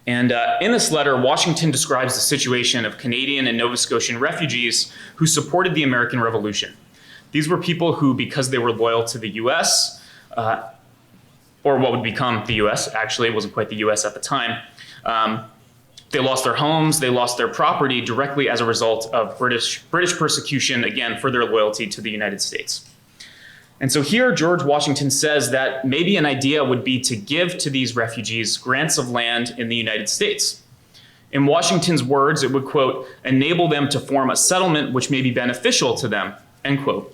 And in this letter, Washington describes the situation of Canadian and Nova Scotian refugees who supported the American Revolution. These were people who, because they were loyal to the US, or what would become the US, actually, it wasn't quite the US at the time, they lost their homes, they lost their property directly as a result of British persecution, again, for their loyalty to the United States. And so here, George Washington says that maybe an idea would be to give to these refugees grants of land in the United States. In Washington's words, it would, quote, enable them to form a settlement which may be beneficial to them, end quote.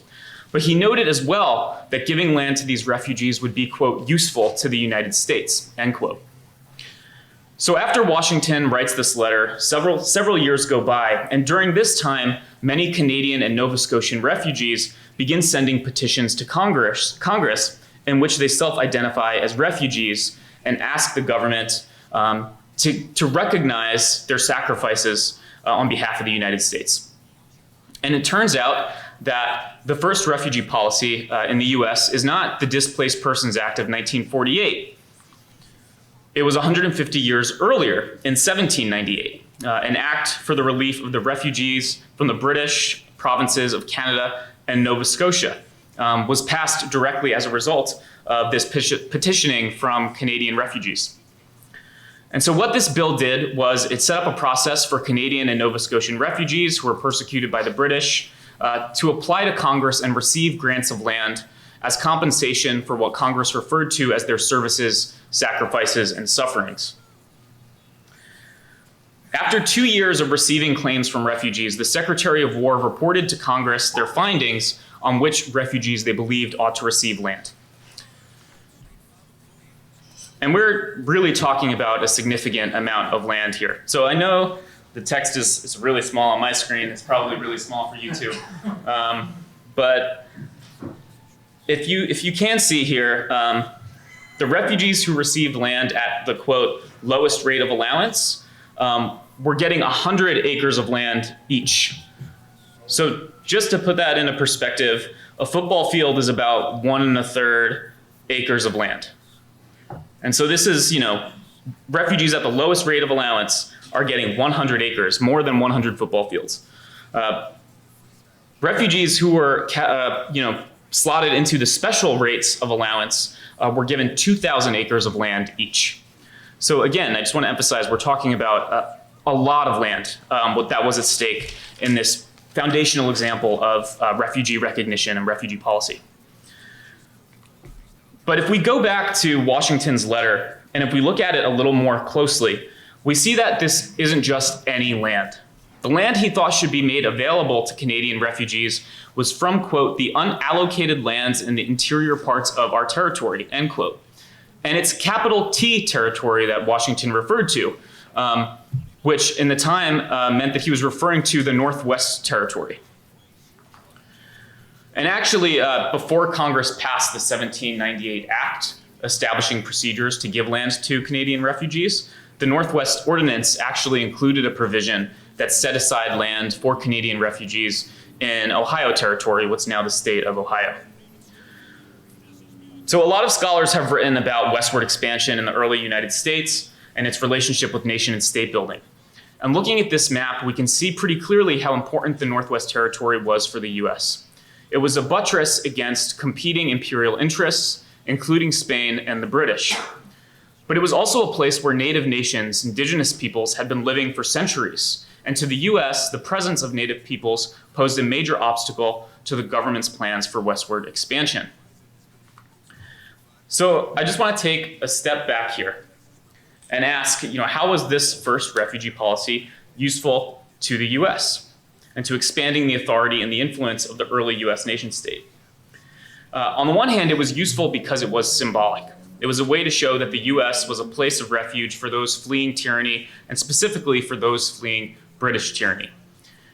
But he noted as well that giving land to these refugees would be, quote, useful to the United States, end quote. So after Washington writes this letter, several years go by, and during this time, many Canadian and Nova Scotian refugees begin sending petitions to Congress in which they self-identify as refugees and ask the government to recognize their sacrifices on behalf of the United States. And it turns out that the first refugee policy in the US is not the Displaced Persons Act of 1948. It was 150 years earlier in 1798, an act for the relief of the refugees from the British provinces of Canada and Nova Scotia was passed directly as a result of this petitioning from Canadian refugees. And so what this bill did was it set up a process for Canadian and Nova Scotian refugees who were persecuted by the British to apply to Congress and receive grants of land as compensation for what Congress referred to as their services, sacrifices, and sufferings. After 2 years of receiving claims from refugees, the Secretary of War reported to Congress their findings on which refugees they believed ought to receive land. And we're really talking about a significant amount of land here. So I know the text is really small on my screen. It's probably really small for you too. But if you can see here, the refugees who received land at the, quote, lowest rate of allowance were getting 100 acres of land each. So just to put that into perspective, a football field is about 1 1/3 acres of land. And so this is, refugees at the lowest rate of allowance are getting 100 acres, more than 100 football fields. Refugees who were, slotted into the special rates of allowance were given 2,000 acres of land each. So again, I just want to emphasize we're talking about a lot of land that was at stake in this foundational example of refugee recognition and refugee policy. But if we go back to Washington's letter, and if we look at it a little more closely, we see that this isn't just any land. The land he thought should be made available to Canadian refugees was from, quote, the unallocated lands in the interior parts of our territory, end quote. And it's capital T territory that Washington referred to, which in the time meant that he was referring to the Northwest Territory. And actually, before Congress passed the 1798 Act establishing procedures to give land to Canadian refugees, the Northwest Ordinance actually included a provision that set aside land for Canadian refugees in Ohio Territory, what's now the state of Ohio. So a lot of scholars have written about westward expansion in the early United States and its relationship with nation and state building. And looking at this map, we can see pretty clearly how important the Northwest Territory was for the US. It was a buttress against competing imperial interests, including Spain and the British. But it was also a place where native nations, indigenous peoples, had been living for centuries. And to the US, the presence of native peoples posed a major obstacle to the government's plans for westward expansion. So I just want to take a step back here and ask, how was this first refugee policy useful to the US and to expanding the authority and the influence of the early US nation state? On the one hand, it was useful because it was symbolic. It was a way to show that the US was a place of refuge for those fleeing tyranny, and specifically for those fleeing British tyranny.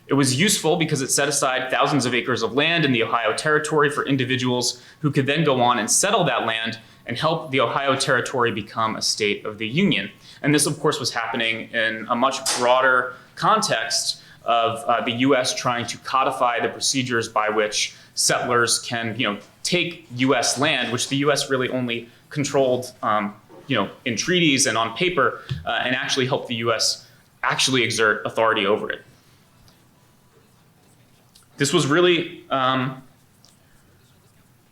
It was useful because it set aside thousands of acres of land in the Ohio Territory for individuals who could then go on and settle that land and help the Ohio Territory become a state of the Union. And this, of course, was happening in a much broader context of the US trying to codify the procedures by which settlers can, take US land, which the US really only controlled, in treaties and on paper, and actually help the US actually exert authority over it. This was really,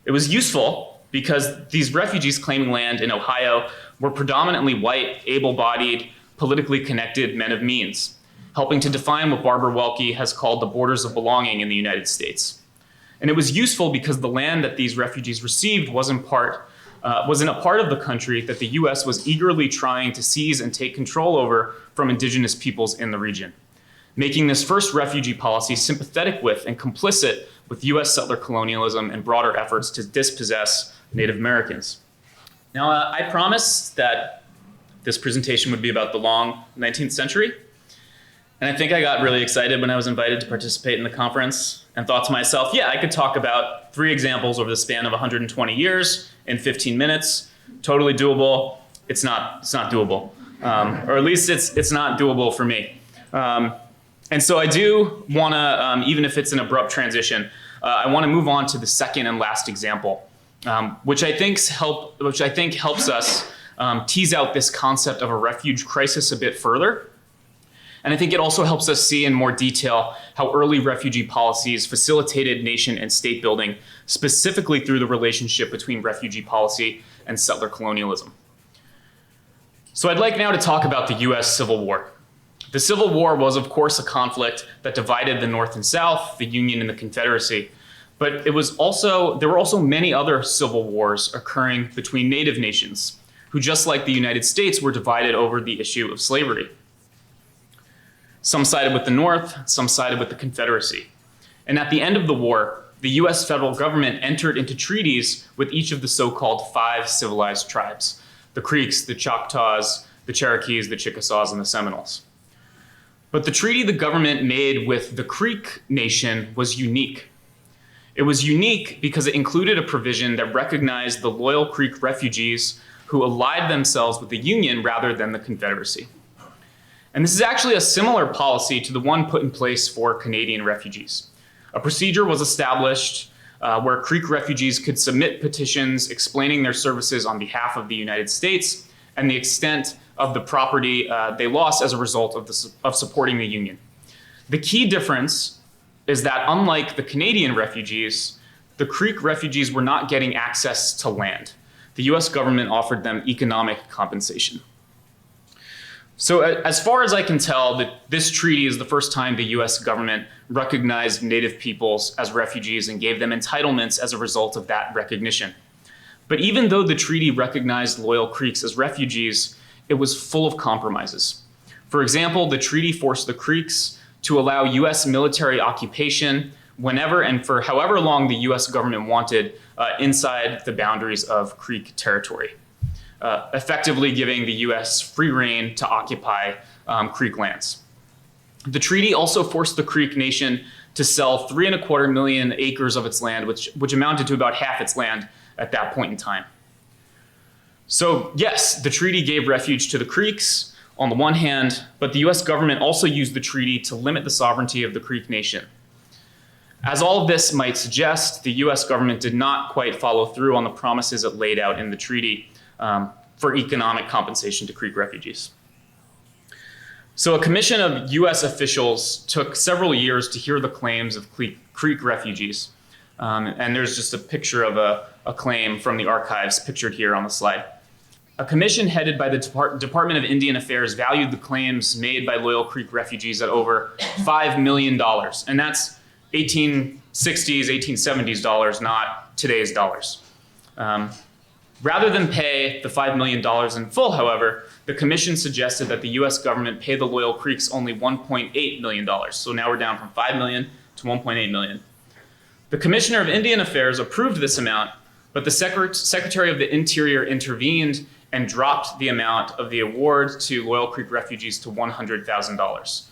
it was useful because these refugees claiming land in Ohio were predominantly white, able-bodied, politically connected men of means, helping to define what Barbara Welke has called the borders of belonging in the United States. And it was useful because the land that these refugees received was in part was in a part of the country that the US was eagerly trying to seize and take control over from indigenous peoples in the region, making this first refugee policy sympathetic with and complicit with US settler colonialism and broader efforts to dispossess Native Americans. Now, I promised that this presentation would be about the long 19th century. And I think I got really excited when I was invited to participate in the conference and thought to myself, yeah, I could talk about 3 examples over the span of 120 years in 15 minutes. Totally doable. It's not doable. Or at least it's not doable for me. And so I do want to, even if it's an abrupt transition, I want to move on to the second and last example, which I think helps us tease out this concept of a refuge crisis a bit further. And I think it also helps us see in more detail how early refugee policies facilitated nation and state building, specifically through the relationship between refugee policy and settler colonialism. So I'd like now to talk about the US Civil War. The Civil War was, of course, a conflict that divided the North and South, the Union and the Confederacy. But there were also many other civil wars occurring between Native nations, who, just like the United States, were divided over the issue of slavery. Some sided with the North, some sided with the Confederacy. And at the end of the war, the US federal government entered into treaties with each of the so-called 5 civilized tribes: the Creeks, the Choctaws, the Cherokees, the Chickasaws, and the Seminoles. But the treaty the government made with the Creek Nation was unique. It was unique because it included a provision that recognized the loyal Creek refugees who allied themselves with the Union rather than the Confederacy. And this is actually a similar policy to the one put in place for Canadian refugees. A procedure was established where Creek refugees could submit petitions explaining their services on behalf of the United States and the extent of the property they lost as a result of supporting the Union. The key difference is that, unlike the Canadian refugees, the Creek refugees were not getting access to land. The US government offered them economic compensation. So as far as I can tell, this treaty is the first time the US government recognized Native peoples as refugees and gave them entitlements as a result of that recognition. But even though the treaty recognized loyal Creeks as refugees, it was full of compromises. For example, the treaty forced the Creeks to allow US military occupation whenever and for however long the US government wanted inside the boundaries of Creek territory, effectively giving the US free rein to occupy Creek lands. The treaty also forced the Creek Nation to sell 3.25 million acres of its land, which amounted to about half its land at that point in time. So yes, the treaty gave refuge to the Creeks on the one hand, but the US government also used the treaty to limit the sovereignty of the Creek Nation. As all of this might suggest, the US government did not quite follow through on the promises it laid out in the treaty for economic compensation to Creek refugees. So a commission of US officials took several years to hear the claims of Creek refugees. And there's just a picture of a claim from the archives pictured here on the slide. A commission headed by the Department of Indian Affairs valued the claims made by loyal Creek refugees at over $5 million. And that's 1860s, 1870s dollars, not today's dollars. Rather than pay the $5 million in full, however, the commission suggested that the US government pay the loyal Creeks only $1.8 million. So now we're down from $5 million to $1.8 million. The Commissioner of Indian Affairs approved this amount, but the Secretary of the Interior intervened and dropped the amount of the award to loyal Creek refugees to $100,000.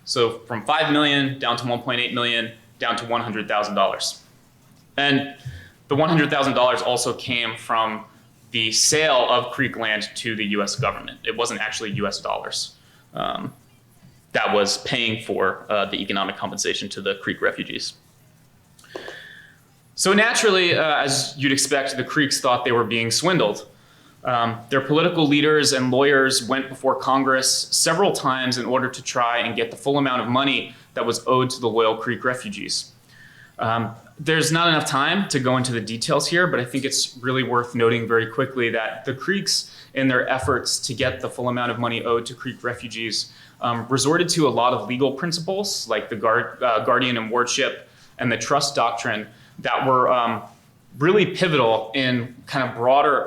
So from $5 million down to $1.8 million, down to $100,000. And the $100,000 also came from the sale of Creek land to the US government. It wasn't actually US dollars that was paying for the economic compensation to the Creek refugees. So naturally, as you'd expect, the Creeks thought they were being swindled. Their political leaders and lawyers went before Congress several times in order to try and get the full amount of money that was owed to the loyal Creek refugees. There's not enough time to go into the details here, but I think it's really worth noting very quickly that the Creeks, in their efforts to get the full amount of money owed to Creek refugees, resorted to a lot of legal principles like the guardian and wardship and the trust doctrine that were really pivotal in kind of broader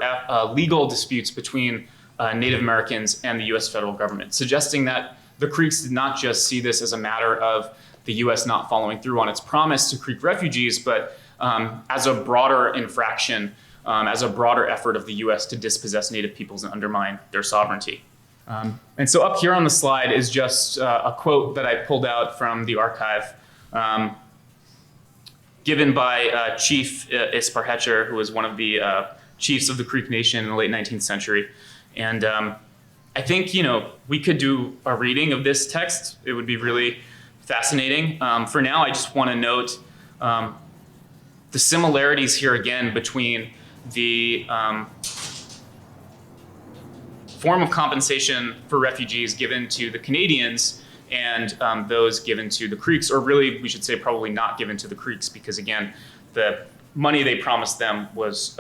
legal disputes between Native Americans and the US federal government, suggesting that the Creeks did not just see this as a matter of the US not following through on its promise to Creek refugees, but as a broader infraction, as a broader effort of the US to dispossess Native peoples and undermine their sovereignty. And so up here on the slide is just a quote that I pulled out from the archive, given by Chief Isparhecher, who was one of the chiefs of the Creek Nation in the late 19th century. And I think, we could do a reading of this text. It would be really fascinating. For now, I just want to note the similarities here again between the form of compensation for refugees given to the Canadians and those given to the Creeks, or really, we should say probably not given to the Creeks, because again, the money they promised them was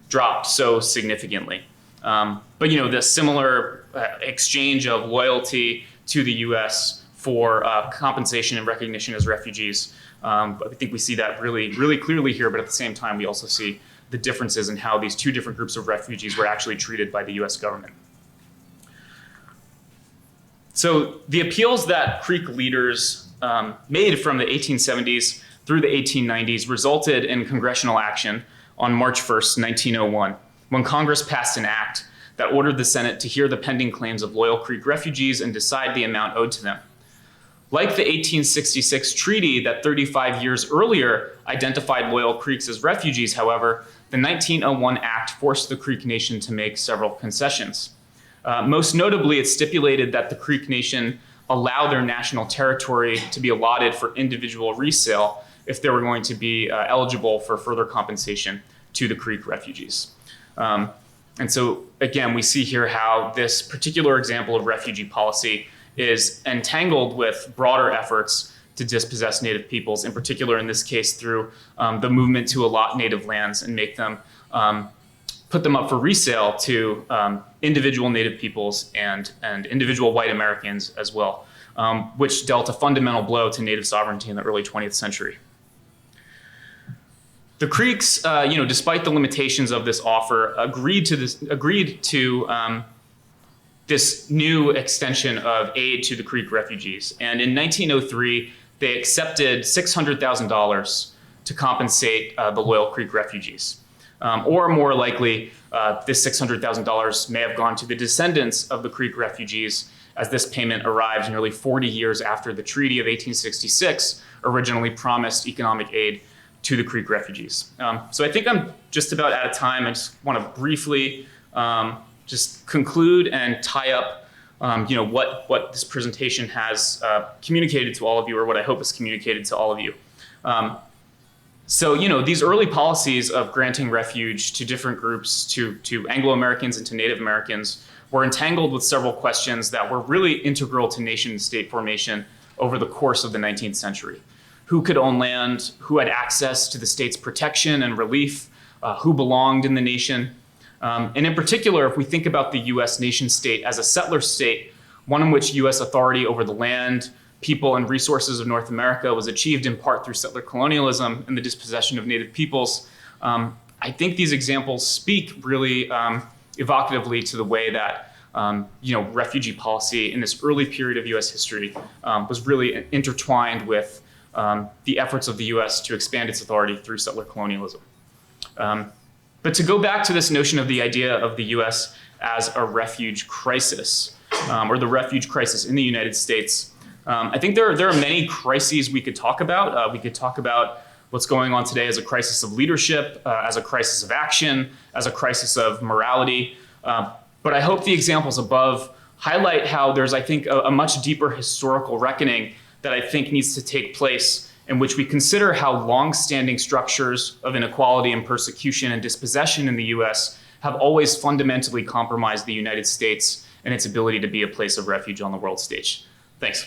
dropped so significantly. But the similar exchange of loyalty to the U.S. for compensation and recognition as refugees, I think we see that really, really clearly here, but at the same time, we also see the differences in how these two different groups of refugees were actually treated by the US government. So the appeals that Creek leaders made from the 1870s through the 1890s resulted in congressional action on March 1st, 1901, when Congress passed an act that ordered the Senate to hear the pending claims of loyal Creek refugees and decide the amount owed to them. Like the 1866 treaty that 35 years earlier identified loyal Creeks as refugees, however, the 1901 Act forced the Creek Nation to make several concessions. Most notably, it stipulated that the Creek Nation allow their national territory to be allotted for individual resale if they were going to be eligible for further compensation to the Creek refugees. And so, again, we see here how this particular example of refugee policy is entangled with broader efforts to dispossess Native peoples, in particular in this case through the movement to allot Native lands and make them, put them up for resale to individual Native peoples and individual white Americans as well, which dealt a fundamental blow to Native sovereignty in the early 20th century. The Creeks, despite the limitations of this offer, agreed to this new extension of aid to the Creek refugees. And in 1903, they accepted $600,000 to compensate the loyal Creek refugees. Or more likely, this $600,000 may have gone to the descendants of the Creek refugees, as this payment arrived nearly 40 years after the Treaty of 1866 originally promised economic aid to the Creek refugees. So I think I'm just about out of time. I just want to briefly just conclude and tie up, what this presentation has communicated to all of you, or what I hope is communicated to all of you. So, these early policies of granting refuge to different groups, to Anglo-Americans and to Native Americans, were entangled with several questions that were really integral to nation-state formation over the course of the 19th century. Who could own land? Who had access to the state's protection and relief? Who belonged in the nation? And in particular, if we think about the US nation state as a settler state, one in which US authority over the land, people, and resources of North America was achieved in part through settler colonialism and the dispossession of Native peoples, I think these examples speak really evocatively to the way that refugee policy in this early period of US history was really intertwined with the efforts of the US to expand its authority through settler colonialism. But to go back to this notion of the idea of the US as a refuge crisis, or the refuge crisis in the United States, I think there are many crises we could talk about. We could talk about what's going on today as a crisis of leadership, as a crisis of action, as a crisis of morality. But I hope the examples above highlight how there's, I think, a much deeper historical reckoning that I think needs to take place, in which we consider how long-standing structures of inequality and persecution and dispossession in the US have always fundamentally compromised the United States and its ability to be a place of refuge on the world stage. Thanks.